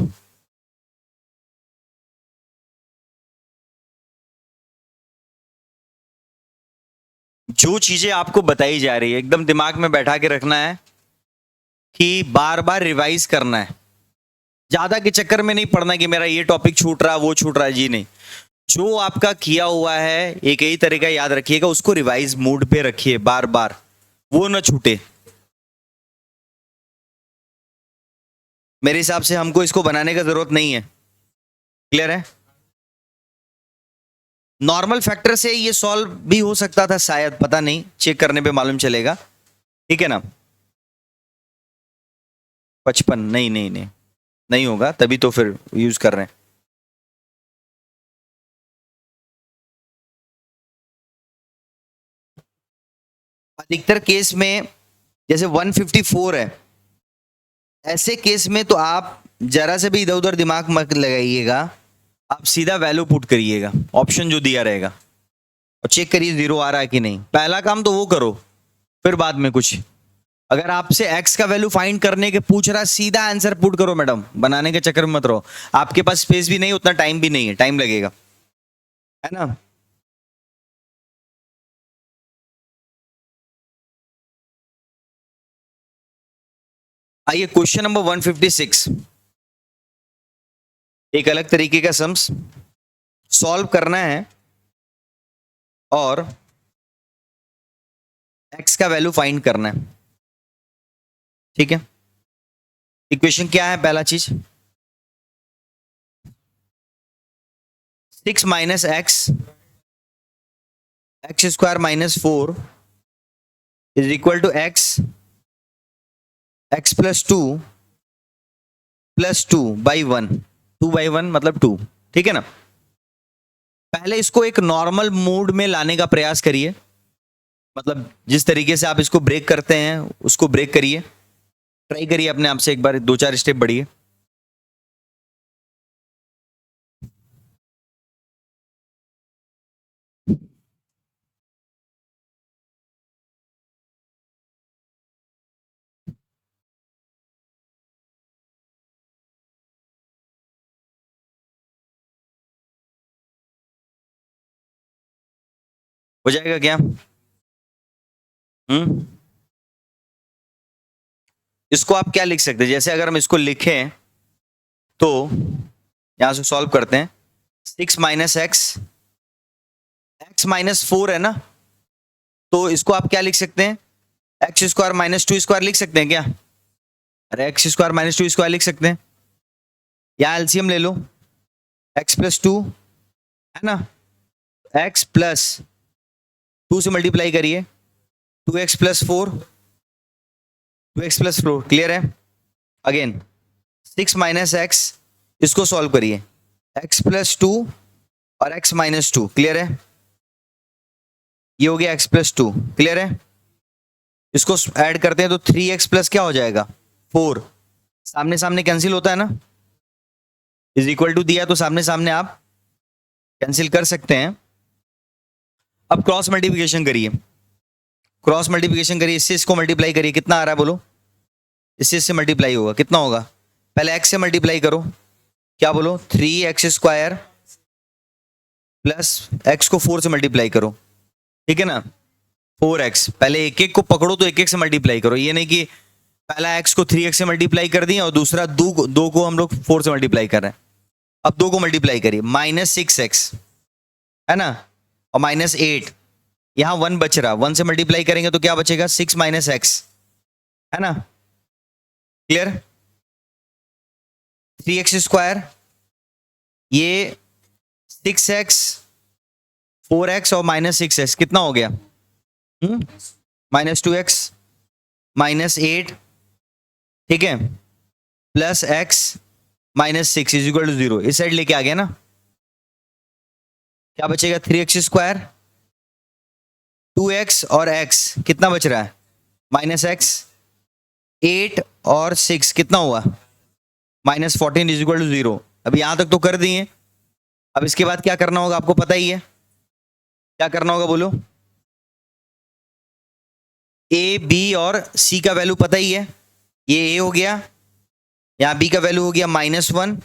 जो चीजें आपको बताई जा रही है एकदम दिमाग में बैठा के रखना है कि बार बार रिवाइज करना है। ज्यादा के चक्कर में नहीं पड़ना कि मेरा ये टॉपिक छूट रहा, वो छूट रहा है, जी नहीं। जो आपका किया हुआ है एक ही तरीका याद रखिएगा, उसको रिवाइज मोड पे रखिए बार बार, वो ना छूटे। मेरे हिसाब से हमको इसको बनाने का जरूरत नहीं है। क्लियर है? नॉर्मल फैक्टर से ये सॉल्व भी हो सकता था शायद, पता नहीं, चेक करने पे मालूम चलेगा। ठीक है ना? 55, नहीं नहीं नहीं, नहीं होगा, तभी तो फिर यूज कर रहे हैं। अधिकतर केस में जैसे 154 है, ऐसे केस में तो आप जरा से भी इधर उधर दिमाग मत लगाइएगा, आप सीधा वैल्यू पुट करिएगा, ऑप्शन जो दिया रहेगा, और चेक करिए जीरो आ रहा है कि नहीं। पहला काम तो वो करो, फिर बाद में कुछ। अगर आपसे x का वैल्यू फाइंड करने के पूछ रहा, सीधा आंसर पुट करो मैडम, बनाने के चक्कर में मत रहो। आपके पास स्पेस भी नहीं, उतना टाइम भी नहीं है, टाइम लगेगा, है ना? आइए क्वेश्चन नंबर 156, एक अलग तरीके का सम्स सॉल्व करना है और x का वैल्यू फाइंड करना है। ठीक है, इक्वेशन क्या है? पहला चीज 6 minus X square -4 is equal to X +2 2/1 मतलब 2। ठीक है ना? पहले इसको एक नॉर्मल मोड में लाने का प्रयास करिए, मतलब जिस तरीके से आप इसको ब्रेक करते हैं उसको ब्रेक करिए, ट्राई करिए अपने आप से एक बार, 2-4 स्टेप बढ़िए। हो जाएगा क्या? इसको आप क्या लिख सकते हैं? जैसे अगर हम इसको लिखें तो यहां से सॉल्व करते हैं, 6 माइनस एक्स, x -4 है ना, तो इसको आप क्या लिख सकते हैं, x square minus two square लिख सकते हैं क्या? अरे x square minus two square लिख सकते हैं, या एलसीएम ले लो, एक्स प्लस टू है ना, एक्स प्लस टू से मल्टीप्लाई करिए, two X plus four, two X plus four, clear है? अगेन सिक्स माइनस एक्स, इसको सॉल्व करिए, एक्स प्लस टू और एक्स माइनस टू, क्लियर है? ये हो गया एक्स प्लस टू, क्लियर है? इसको ऐड करते हैं तो थ्री एक्स प्लस क्या हो जाएगा, फोर, सामने सामने कैंसिल होता है ना, इज इक्वल टू दिया तो सामने सामने आप कैंसिल कर सकते हैं। अब क्रॉस मल्टीप्लिकेशन करिए, क्रॉस मल्टीप्लिकेशन करिए, इससे इसको मल्टीप्लाई करिए, कितना आ रहा है बोलो, इससे मल्टीप्लाई होगा, कितना होगा, पहले एक्स से मल्टीप्लाई करो, क्या बोलो, three X square plus x को फोर से मल्टीप्लाई करो, ठीक है ना, फोर एक्स, पहले एक एक को पकड़ो तो एक एक से मल्टीप्लाई करो, ये नहीं कि पहला एक्स को थ्री एक्स से मल्टीप्लाई कर दिया और दूसरा दो को हम लोग फोर से मल्टीप्लाई कर रहे हैं। अब दो को मल्टीप्लाई करिए, माइनस सिक्स एक्स है ना, और माइनस एट, यहां वन बच रहा, वन से मल्टीप्लाई करेंगे तो क्या बचेगा, सिक्स माइनस एक्स, है ना, क्लियर? थ्री एक्स स्क्वायर, ये सिक्स एक्स, फोर एक्स और माइनस सिक्स एक्स, कितना हो गया, minus two X, minus eight, ठीक है, plus X minus six is equal to zero, इस साइड लेके आ गया ना, क्या बचेगा, three X square, two X और एक्स कितना बच रहा है, माइनस एक्स, एट और सिक्स कितना हुआ, minus fourteen is equal to zero. अभी यहां तक तो कर दिए, अब इसके बाद क्या करना होगा आपको पता ही है, क्या करना होगा बोलो, ए बी और सी का वैल्यू पता ही है, ये ए हो गया, यहां बी का वैल्यू हो गया माइनस वन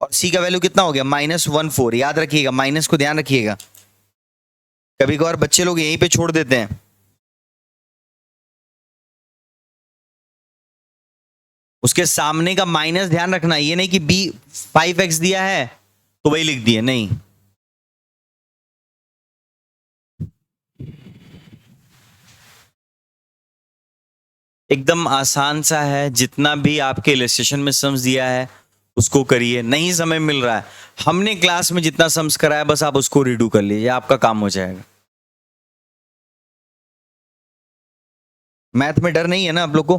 और सी का वैल्यू कितना हो गया, माइनस वन फोर, याद रखिएगा, माइनस को ध्यान रखिएगा, कभी कभार बच्चे लोग यहीं पे छोड़ देते हैं, उसके सामने का माइनस ध्यान रखना, ये नहीं कि बी फाइव एक्स दिया है तो वही लिख दिए, नहीं, एकदम आसान सा है, जितना भी आपके इलस्ट्रेशन में सम्स दिया है उसको करिए, नहीं समय मिल रहा है, हमने क्लास में जितना सम्स कराया बस आप उसको रीडू कर लीजिए, आपका काम हो जाएगा। मैथ में डर नहीं है ना आप लोग को,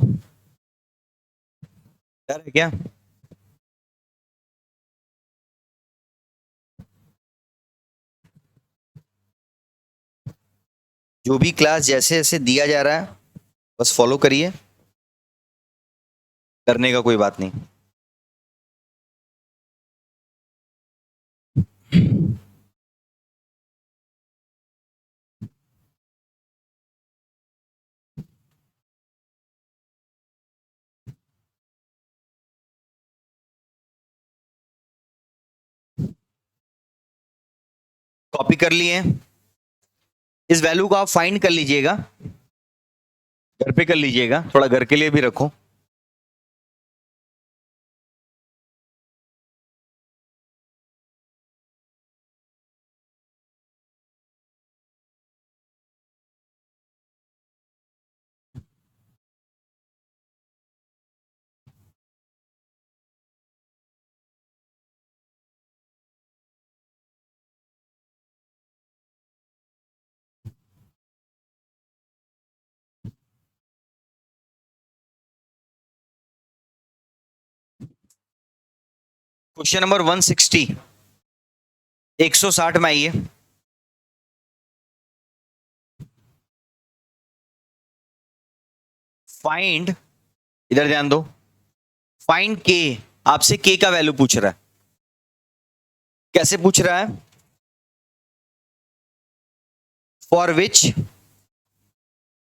डर है क्या? जो भी क्लास जैसे जैसे दिया जा रहा है बस फॉलो करिए, करने का कोई बात नहीं। कॉपी कर लिए, इस वैल्यू को आप फाइंड कर लीजिएगा, घर पे कर लीजिएगा, थोड़ा घर के लिए भी रखो। क्वेश्चन नंबर 160, 160 में आइए, फाइंड, इधर ध्यान दो, फाइंड के, आपसे के का वैल्यू पूछ रहा है, कैसे पूछ रहा है, फॉर विच,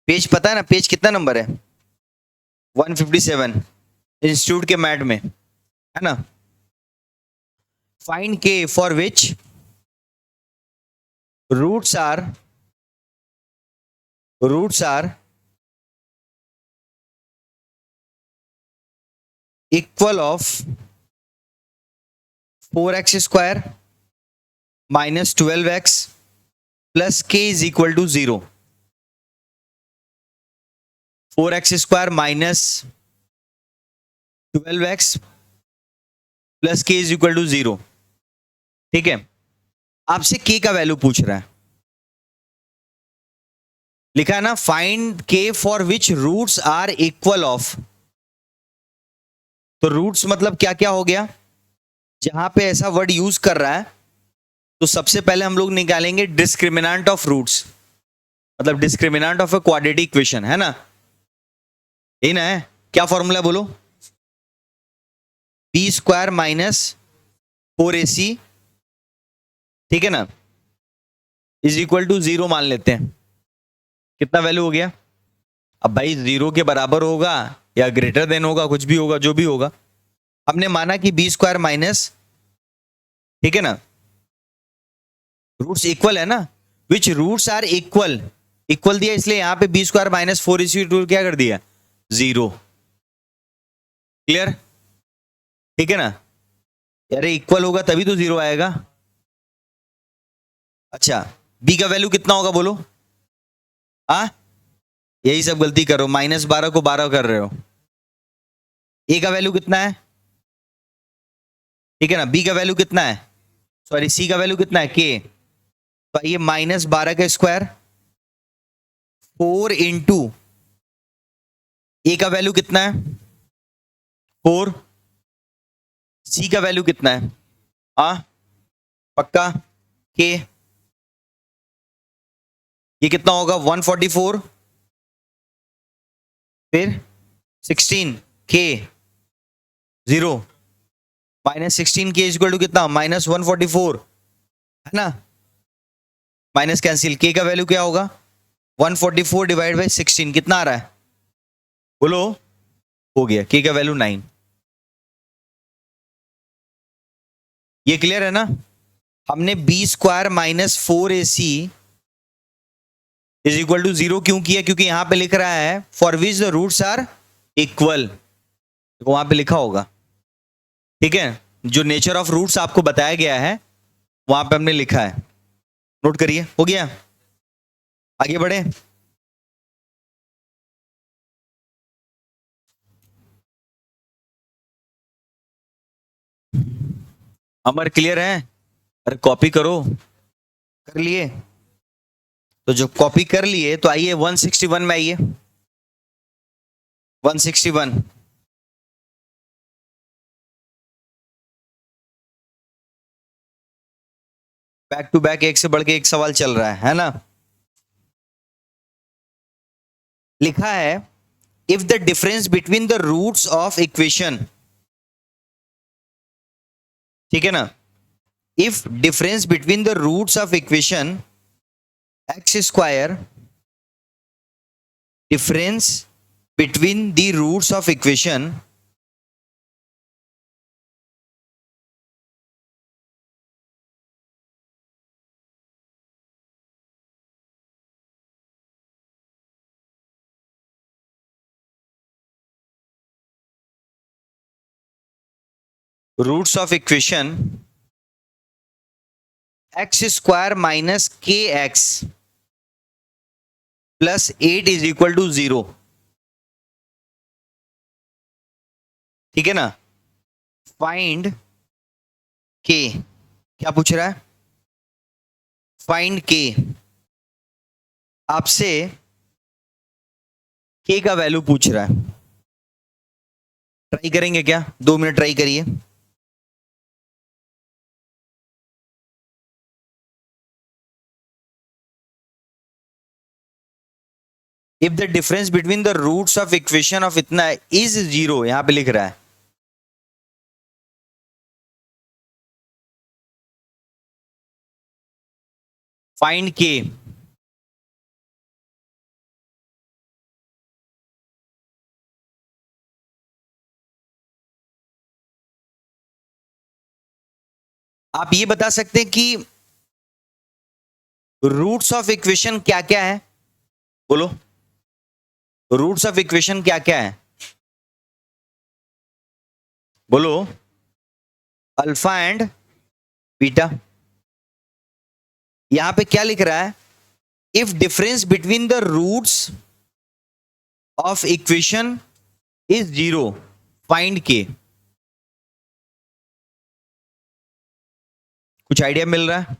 पेज पता है ना, पेज कितना नंबर है, 157 इंस्टीट्यूट के मैट में, है ना, find K for which roots are equal of 4x square minus 12x plus K is equal to zero. 4x² minus 12x plus k is equal to 0। ठीक है, आपसे k का वैल्यू पूछ रहा है, लिखा है ना find k for which roots are equal of. तो रूट्स मतलब क्या क्या हो गया, जहां पे ऐसा वर्ड यूज कर रहा है तो सबसे पहले हम लोग निकालेंगे डिस्क्रिमिनेंट ऑफ रूट्स, मतलब discriminant of a quadratic equation, है ना, यही ना है। क्या फॉर्मूला बोलो, b² माइनस 4ac, ठीक है ना, इज इक्वल टू 0 मान लेते हैं। कितना वैल्यू हो गया, अब भाई 0 के बराबर होगा या ग्रेटर देन होगा, कुछ भी होगा, जो भी होगा। हमने माना कि b² माइनस, ठीक है ना, रूट्स इक्वल है ना, विच रूट्स आर इक्वल, इक्वल दिया इसलिए यहां पे b² माइनस 4ac क्या कर दिया, 0। क्लियर, ठीक है ना, अरे इक्वल होगा तभी तो 0 आएगा। अच्छा, b का वैल्यू कितना होगा बोलो, यही सब गलती करो, -12 को 12 कर रहे हो। a का वैल्यू कितना है, ठीक है ना, b का वैल्यू कितना है, सॉरी c का वैल्यू कितना है, k। तो ये -12 का स्क्वायर 4 इंटू a का वैल्यू कितना है 4, c का वैल्यू कितना है, पक्का k, ये कितना होगा 144, फिर 16 k 0, -16 k इक्वल टू कितना -144, है ना, माइनस कैंसिल, k का वैल्यू क्या होगा 144 डिवाइड बाई 16 कितना आ रहा है बोलो, हो गया, k का वैल्यू 9। ये क्लियर है ना, हमने b² minus 4ac is equal to 0 क्यों किया, क्योंकि यहां पे लिख रहा है for which the roots are equal, तो वहां पे लिखा होगा, ठीक है, जो नेचर ऑफ रूट्स आपको बताया गया है वहां पे हमने लिखा है, नोट करिए। हो गया, आगे बढ़े। अमर क्लियर है, अरे कॉपी करो, कर लिए, तो जो कॉपी कर लिए तो आइए 161 में आइए, 161 बैक टू बैक एक से बढ़ के एक सवाल चल रहा है ना। लिखा है if the difference between the roots of equation, ठीक है ना, if difference between the roots of equation x², difference between the roots of equation roots of equation x² minus kx plus 8 is equal to 0, ठीक है ना, find k, क्या पूछ रहा है, फाइंड k, आपसे k का वैल्यू पूछ रहा है। ट्राई करेंगे क्या, 2 मिनट ट्राई करिए। If the difference between the roots of equation of इतना इज 0, यहां पे लिख रहा है, फाइंड के, आप ये बता सकते हैं कि रूट्स ऑफ इक्वेशन क्या क्या है, बोलो रूट्स ऑफ इक्वेशन क्या क्या है, बोलो अल्फा एंड बीटा। यहां पे क्या लिख रहा है, if difference between the roots of equation is 0, find के। कुछ आइडिया मिल रहा है?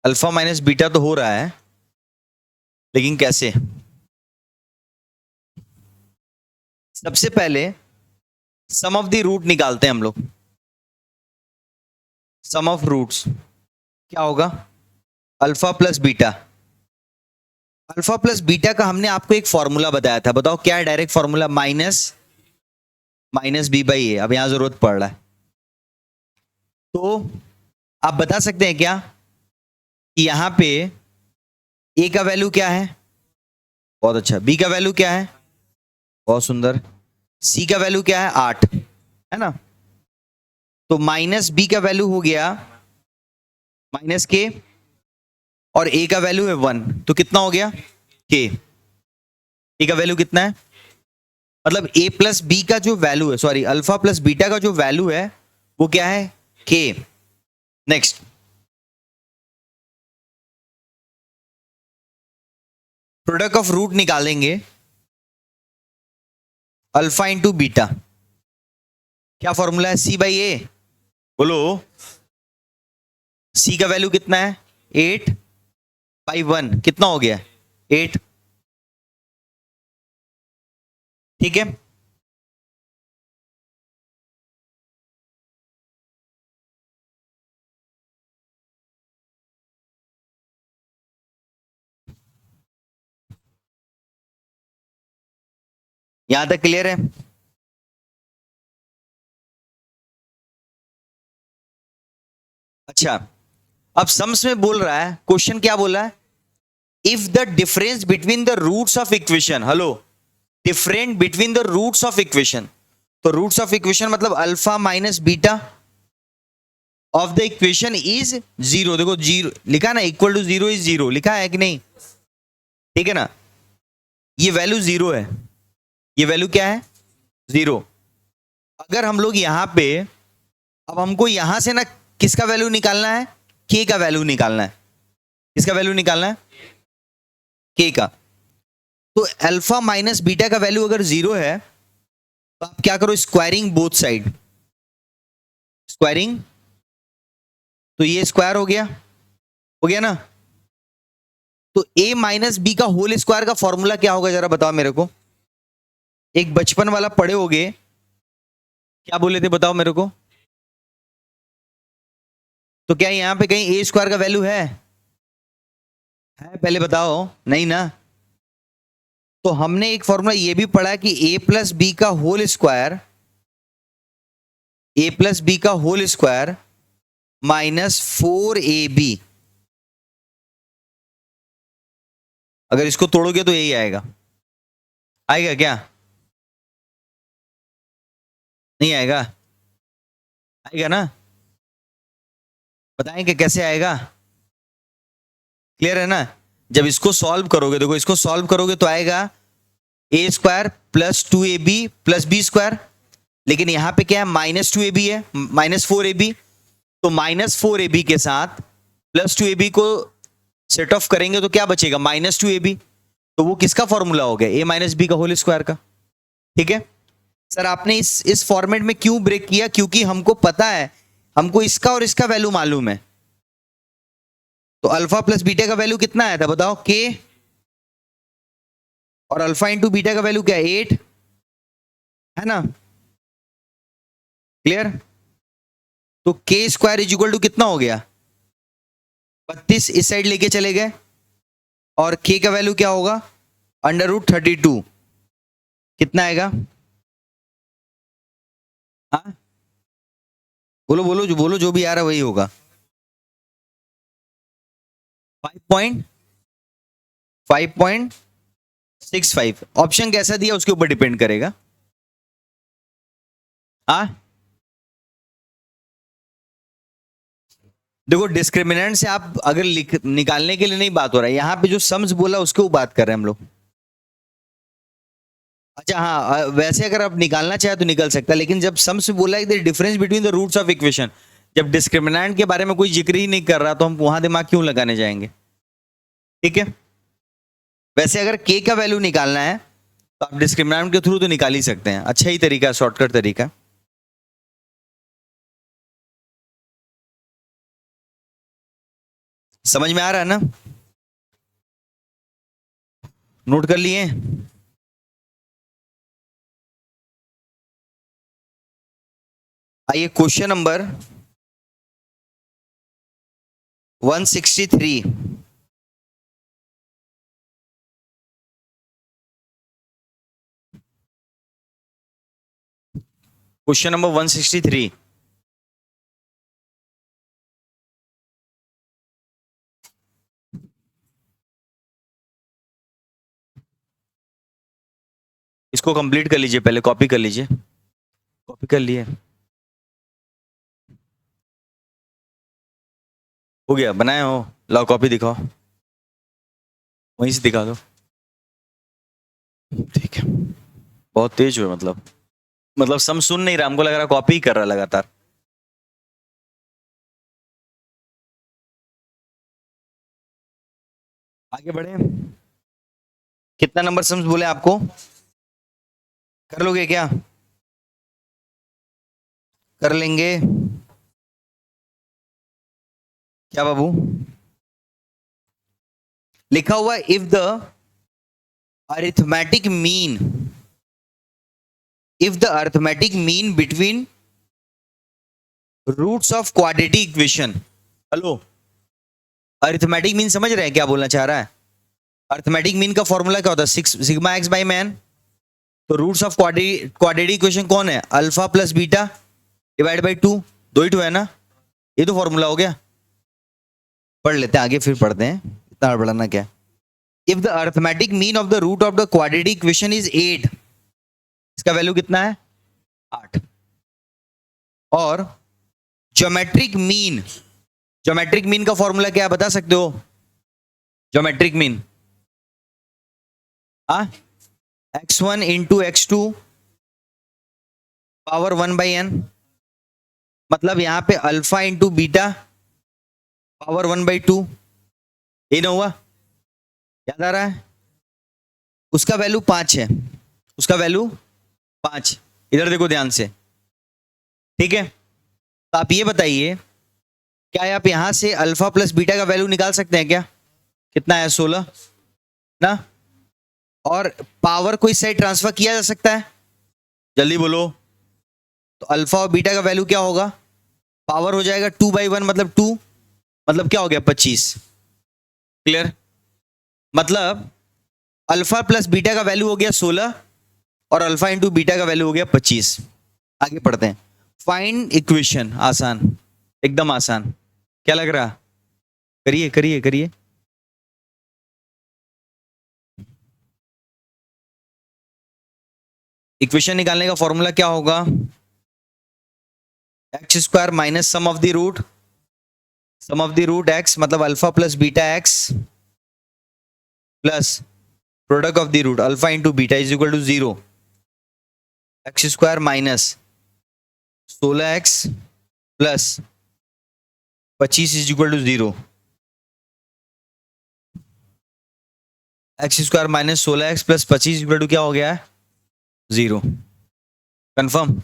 अल्फा माइनस बीटा तो हो रहा है, लेकिन कैसे? सबसे पहले सम ऑफ द रूट निकालते हैं हम लोग। सम ऑफ रूट्स क्या होगा? Alpha plus beta. Alpha plus beta का हमने आपको एक फॉर्मूला बताया था, बताओ क्या है direct formula? Minus B by A. अब यहां जरूरत पड़ रहा है, तो आप बता सकते हैं क्या कि यहां पे ए का वैल्यू क्या है? बहुत अच्छा। बी का वैल्यू क्या है? बहुत सुंदर। सी का वैल्यू क्या है? 8, है ना? तो माइनस बी का वैल्यू हो गया माइनस के, और ए का वैल्यू है 1, तो कितना हो गया? के। ए का वैल्यू कितना है? मतलब ए प्लस बी का जो वैल्यू है, सॉरी अल्फा प्लस बीटा का जो वैल्यू है वो क्या है? के। नेक्स्ट, प्रोडक्ट ऑफ रूट निकालेंगे अल्फा इंटू बीटा। क्या फॉर्मूला है? सी बाई ए। बोलो, सी का वैल्यू कितना है? 8 बाई 1, कितना हो गया? 8। ठीक है, यहां तक क्लियर है? अच्छा, अब सम्स में बोल रहा है, क्वेश्चन क्या बोला है? If the difference between the roots of equation, hello, different between the roots of equation, तो रूट्स ऑफ इक्वेशन मतलब alpha minus beta of the equation is 0। देखो 0 लिखा ना, इक्वल टू 0 इज 0 लिखा है कि नहीं? ठीक है ना? ये वैल्यू 0 है, ये वैल्यू क्या है? 0। अगर हम लोग यहां पे, अब हमको यहां से ना किसका वैल्यू निकालना है? के का वैल्यू निकालना है। किसका वैल्यू निकालना है? के का। तो अल्फा माइनस बीटा का वैल्यू अगर 0 है तो आप क्या करो? Squaring both side. स्क्वायरिंग, तो ये स्क्वायर हो गया ना? तो a माइनस बी का होल स्क्वायर का फॉर्मूला क्या होगा, जरा बताओ मेरे को। एक बचपन वाला पढ़े होगे, क्या बोले थे बताओ मेरे को? तो क्या यहां पे कहीं ए स्क्वायर का वैल्यू है? पहले बताओ, नहीं ना? तो हमने एक फॉर्मूला ये भी पढ़ा कि ए प्लस बी का whole square, a plus B का होल स्क्वायर माइनस 4ab। अगर इसको तोड़ोगे तो यही आएगा। आएगा क्या? नहीं आएगा? आएगा ना? बताएंगे कैसे आएगा? क्लियर है ना? जब इसको सॉल्व करोगे, देखो इसको सॉल्व करोगे तो आएगा ए square plus 2ab plus B square, लेकिन यहां पे क्या है? माइनस 2ab है, माइनस 4ab। तो माइनस 4ab के साथ प्लस 2ab को सेट ऑफ करेंगे तो क्या बचेगा? Minus 2ab। तो वो किसका फॉर्मूला हो गया? ए माइनस बी का होल स्क्वायर का। ठीक है सर, आपने इस फॉर्मेट में क्यों ब्रेक किया? क्योंकि हमको पता है, हमको इसका और इसका वैल्यू मालूम है। तो अल्फा प्लस बीटा का वैल्यू कितना आया था बताओ? के। और अल्फा इंटू बीटा का वैल्यू क्या है? 8, है ना? क्लियर? तो के स्क्वायर इज इक्वल टू कितना हो गया? 32। इस साइड लेके चले गए, और के का वैल्यू क्या होगा? √32। कितना आएगा? हाँ बोलो बोलो, जो बोलो, जो भी आ रहा है वही होगा। 5.65। ऑप्शन कैसा दिया उसके ऊपर डिपेंड करेगा। हाँ देखो, डिस्क्रिमिनेंट से आप अगर निकालने के लिए नहीं बात हो रहा है, यहां पे जो सम्स बोला उसके ऊपर बात कर रहे हैं हम लोग। अच्छा हाँ, वैसे अगर आप निकालना चाहे तो निकल सकता है, लेकिन जब सम्स बोला है difference between the roots of equation, जब डिस्क्रिमिनेंट के बारे में कोई जिक्र ही नहीं कर रहा तो हम वहां दिमाग क्यों लगाने जाएंगे? ठीक है। वैसे अगर के का वैल्यू निकालना है तो आप डिस्क्रिमिनेंट के थ्रू तो निकाल ही सकते हैं, अच्छा ही तरीका, शॉर्टकट तरीका। समझ में आ रहा है ना? नोट कर लिए? आइए क्वेश्चन नंबर 163। Question number 163। इसको कंप्लीट कर लीजिए, पहले कॉपी कर लीजिए। कॉपी कर लिए? हो गया, बनाए हो? लाओ कॉपी दिखाओ, वहीं से दिखा दो। ठीक है, बहुत तेज हुए, मतलब सम सुन नहीं रहा, हमको लग रहा कॉपी ही कर रहा लगातार। आगे बढ़े। कितना नंबर सम्स बोले आपको? कर लोगे क्या? कर लेंगे क्या बाबू? लिखा हुआ if the arithmetic mean, if the arithmetic mean between roots of quadratic equation. Hello, arithmetic mean समझ रहे हैं क्या बोलना चाह रहा है? अरिथमेटिक मीन का फॉर्मूला क्या होता है? Sigma x by man. तो रूट्स ऑफ क्वाड्रेटिक इक्वेशन कौन है? Alpha plus beta divide by two. दो ही टू है ना, ये तो फॉर्मूला हो गया। पढ़ लेते हैं आगे, फिर पढ़ते हैं, इतना हड़बड़ाना क्या। If the arithmetic mean of the root of the quadratic equation is 8, इसका वैल्यू कितना है? 8। और ज्योमेट्रिक मीन, ज्योमेट्रिक मीन का फॉर्मूला क्या है बता सकते हो? Geometric mean x1 into x2 power 1/n, मतलब यहां पे अल्फा इंटू बीटा पावर 1/2। ये ना हुआ? याद आ रहा है? उसका वैल्यू 5 है, उसका वैल्यू 5। इधर देखो ध्यान से, ठीक है। तो आप ये बताइए, क्या आप यहां से अल्फा प्लस बीटा का वैल्यू निकाल सकते हैं क्या? कितना है? 16 ना। और पावर को इस साइड ट्रांसफर किया जा सकता है? जल्दी बोलो। तो अल्फा और बीटा का वैल्यू क्या होगा? पावर हो जाएगा 2/1, मतलब 2, मतलब क्या हो गया? 25। क्लियर? मतलब अल्फा प्लस बीटा का वैल्यू हो गया 16 और अल्फा इंटू बीटा का वैल्यू हो गया 25। आगे पढ़ते हैं। फाइंड इक्वेशन, आसान, एकदम आसान। क्या लग रहा? करिए करिए करिए। इक्वेशन निकालने का फॉर्मूला क्या होगा? X square minus sum of the root, sum of the root x, मतलब alpha plus beta x plus product of the root alpha into beta is equal to 0। X square minus 16x plus 25 is equal to 0। X square minus 16x plus 25 equal to क्या हो गया है? 0। Confirm?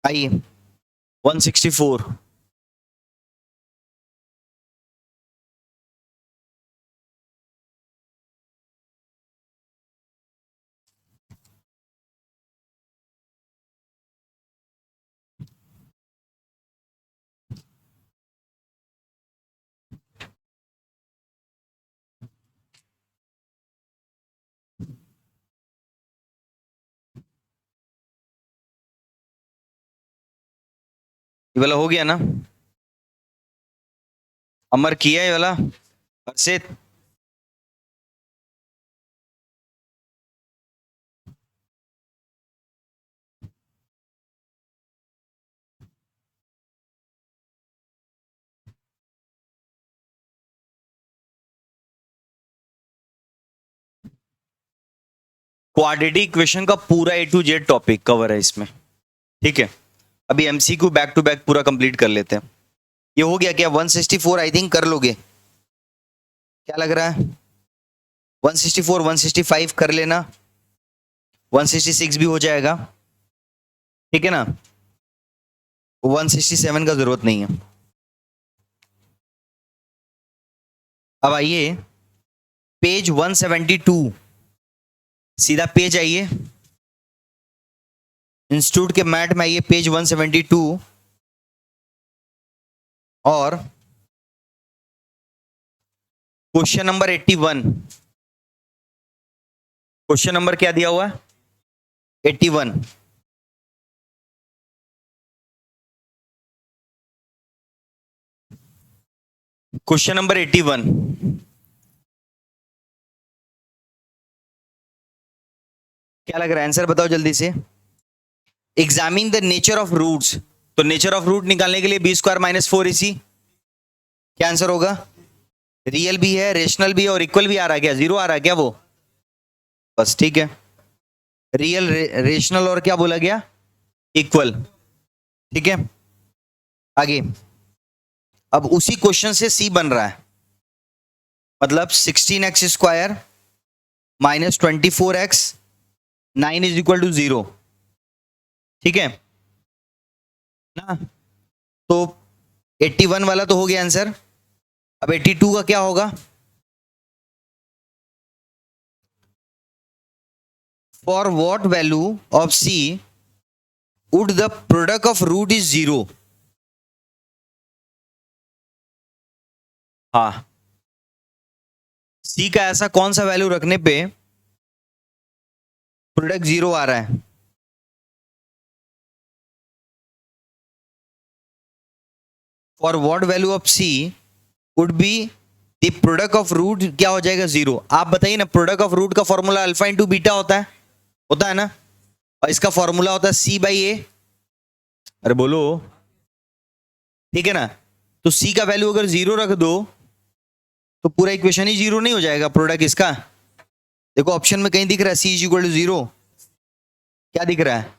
आइए 164। ये वाला हो गया ना? अमर किया ये वाला? हर्षित? क्वाड्रेटिक इक्वेशन का पूरा ए टू जेड टॉपिक कवर है इसमें, ठीक है। अभी एमसीक्यू बैक टू बैक पूरा कंप्लीट कर लेते हैं। ये हो गया क्या? 164 आई थिंक कर लोगे, क्या लग रहा है? 164 165 कर लेना, 166 भी हो जाएगा, ठीक है ना। 167 का जरूरत नहीं है। अब आइए पेज 172, सीधा पेज आइए, इंस्टीट्यूट के मैट में आइए, पेज 172 और क्वेश्चन नंबर 81। क्वेश्चन नंबर क्या दिया हुआ है? 81। क्वेश्चन नंबर 81 क्या लग रहा है? आंसर बताओ जल्दी से। Examine the nature of roots, तो नेचर ऑफ रूट निकालने के लिए बी स्क्वायर माइनस 4ac, क्या आंसर होगा? रियल भी है, रेशनल भी है और इक्वल भी आ रहा है क्या? जीरो आ रहा है क्या वो? बस ठीक है, रियल रेशनल और क्या बोला गया? इक्वल, ठीक है। आगे अब उसी क्वेश्चन से सी बन रहा है, मतलब 16x square minus 24x 9 is equal to 0, ठीक है ना। तो 81 वाला तो हो गया आंसर। अब 82 का क्या होगा? For what value of c would the product of root is 0? हाँ, सी का ऐसा कौन सा वैल्यू रखने पे प्रोडक्ट 0 आ रहा है? For what value of c would be the product of root क्या हो जाएगा? 0। आप बताइए ना, प्रोडक्ट ऑफ रूट का फॉर्मूला अल्फा इंटू बीटा होता है ना, और इसका फॉर्मूला होता है सी बाई ए। अरे बोलो, ठीक है ना। तो सी का वैल्यू अगर 0 रख दो तो पूरा इक्वेशन ही 0 नहीं हो जाएगा प्रोडक्ट इसका? देखो ऑप्शन में कहीं दिख रहा है सी इज इक्वल टू 0, क्या दिख रहा है?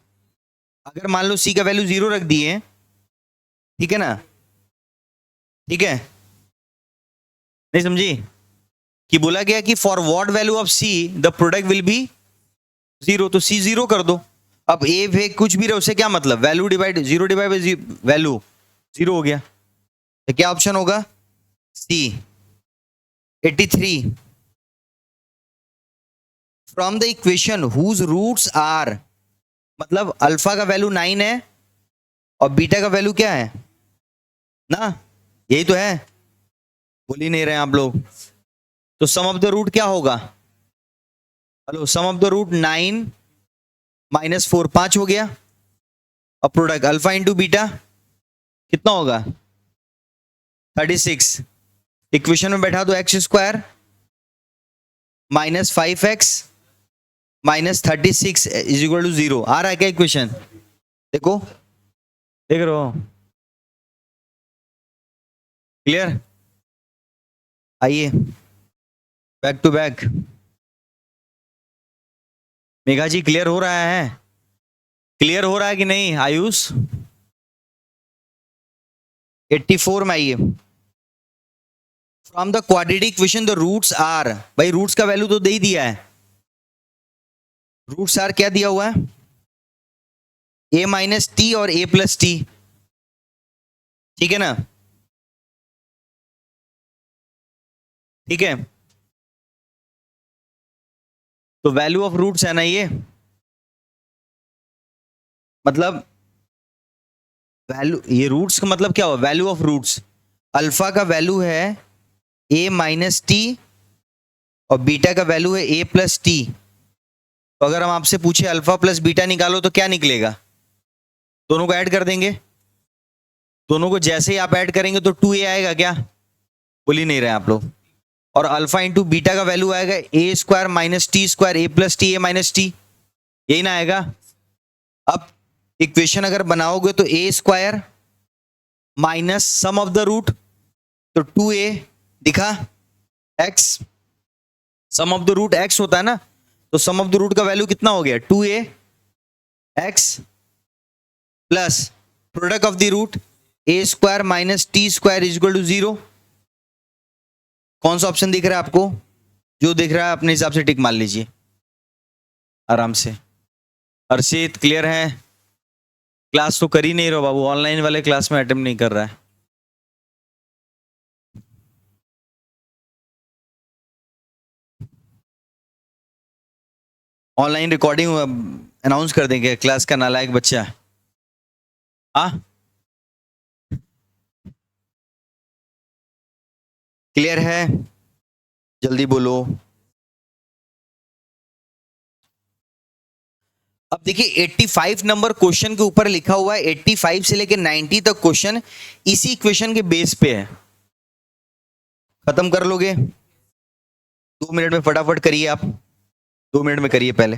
अगर मान लो सी का वैल्यू 0 रख दिए, ठीक है ना, ठीक है, नहीं समझी कि बोला गया कि for what value of see the product will be 0, तो सी 0 कर दो। अब ए वे कुछ भी रहे उससे क्या मतलब, value divide 0 divide by value 0 हो गया, तो क्या ऑप्शन होगा? C. 83 from the equation whose roots are, मतलब अल्फा का वैल्यू 9 है और बीटा का वैल्यू क्या है ना, यही तो है, बोल ही नहीं रहे आप लोग। तो सम ऑफ द रूट क्या होगा? Hello, sum of the root 9 माइनस 4 5 हो गया, और प्रोडक्ट अल्फा इंटू बीटा कितना होगा? 36। इक्वेशन में बैठा दो x square minus 5x minus 36 is equal to 0। आ रहा है क्या इक्वेशन? देखो, देख रहे हो? क्लियर? आइए back to back. Megha ji clear हो रहा है? क्लियर हो रहा है कि नहीं आयुष? 84 में आइए, from the quadratic equation the roots are, भाई रूट्स का वैल्यू तो दे ही दिया है, रूट्स आर क्या दिया हुआ है? ए माइनस टी और ए प्लस टी, ठीक है ना, ठीक है। तो वैल्यू ऑफ रूट्स है ना ये, मतलब वैल्यू, ये रूट्स का मतलब क्या हुआ? वैल्यू ऑफ रूट्स, अल्फा का वैल्यू है ए माइनस टी और बीटा का वैल्यू है ए प्लस टी। तो अगर हम आपसे पूछे अल्फा प्लस बीटा निकालो तो क्या निकलेगा? दोनों को ऐड कर देंगे, दोनों को जैसे ही आप ऐड करेंगे तो 2a आएगा क्या? बोल ही नहीं रहे आप लोग। और अल्फा इंटू बीटा का वैल्यू आएगा ए square minus t square a plus t a minus t, यही ना आएगा। अब इक्वेशन अगर बनाओगे तो a square minus sum of the root, तो 2a दिखा, x sum of the root x होता है ना, तो सम ऑफ द रूट का वैल्यू कितना हो गया 2a x plus product of the root a square minus t square is equal to 0। कौन सा ऑप्शन दिख रहा है आपको? जो दिख रहा है अपने हिसाब से टिक मार लीजिए आराम से। अर्षित क्लियर है? क्लास तो कर ही नहीं रहो बाबू, ऑनलाइन वाले क्लास में अटेम्प्ट नहीं कर रहा है। ऑनलाइन रिकॉर्डिंग अनाउंस कर देंगे क्लास का नालायक बच्चा। हाँ क्लियर है? जल्दी बोलो। अब देखिए 85 नंबर क्वेश्चन के ऊपर लिखा हुआ है, 85 से लेकर 90 तक क्वेश्चन इसी इक्वेशन के बेस पे है। खत्म कर लोगे 2 मिनट में? फटाफट करिए आप, 2 मिनट में करिए पहले।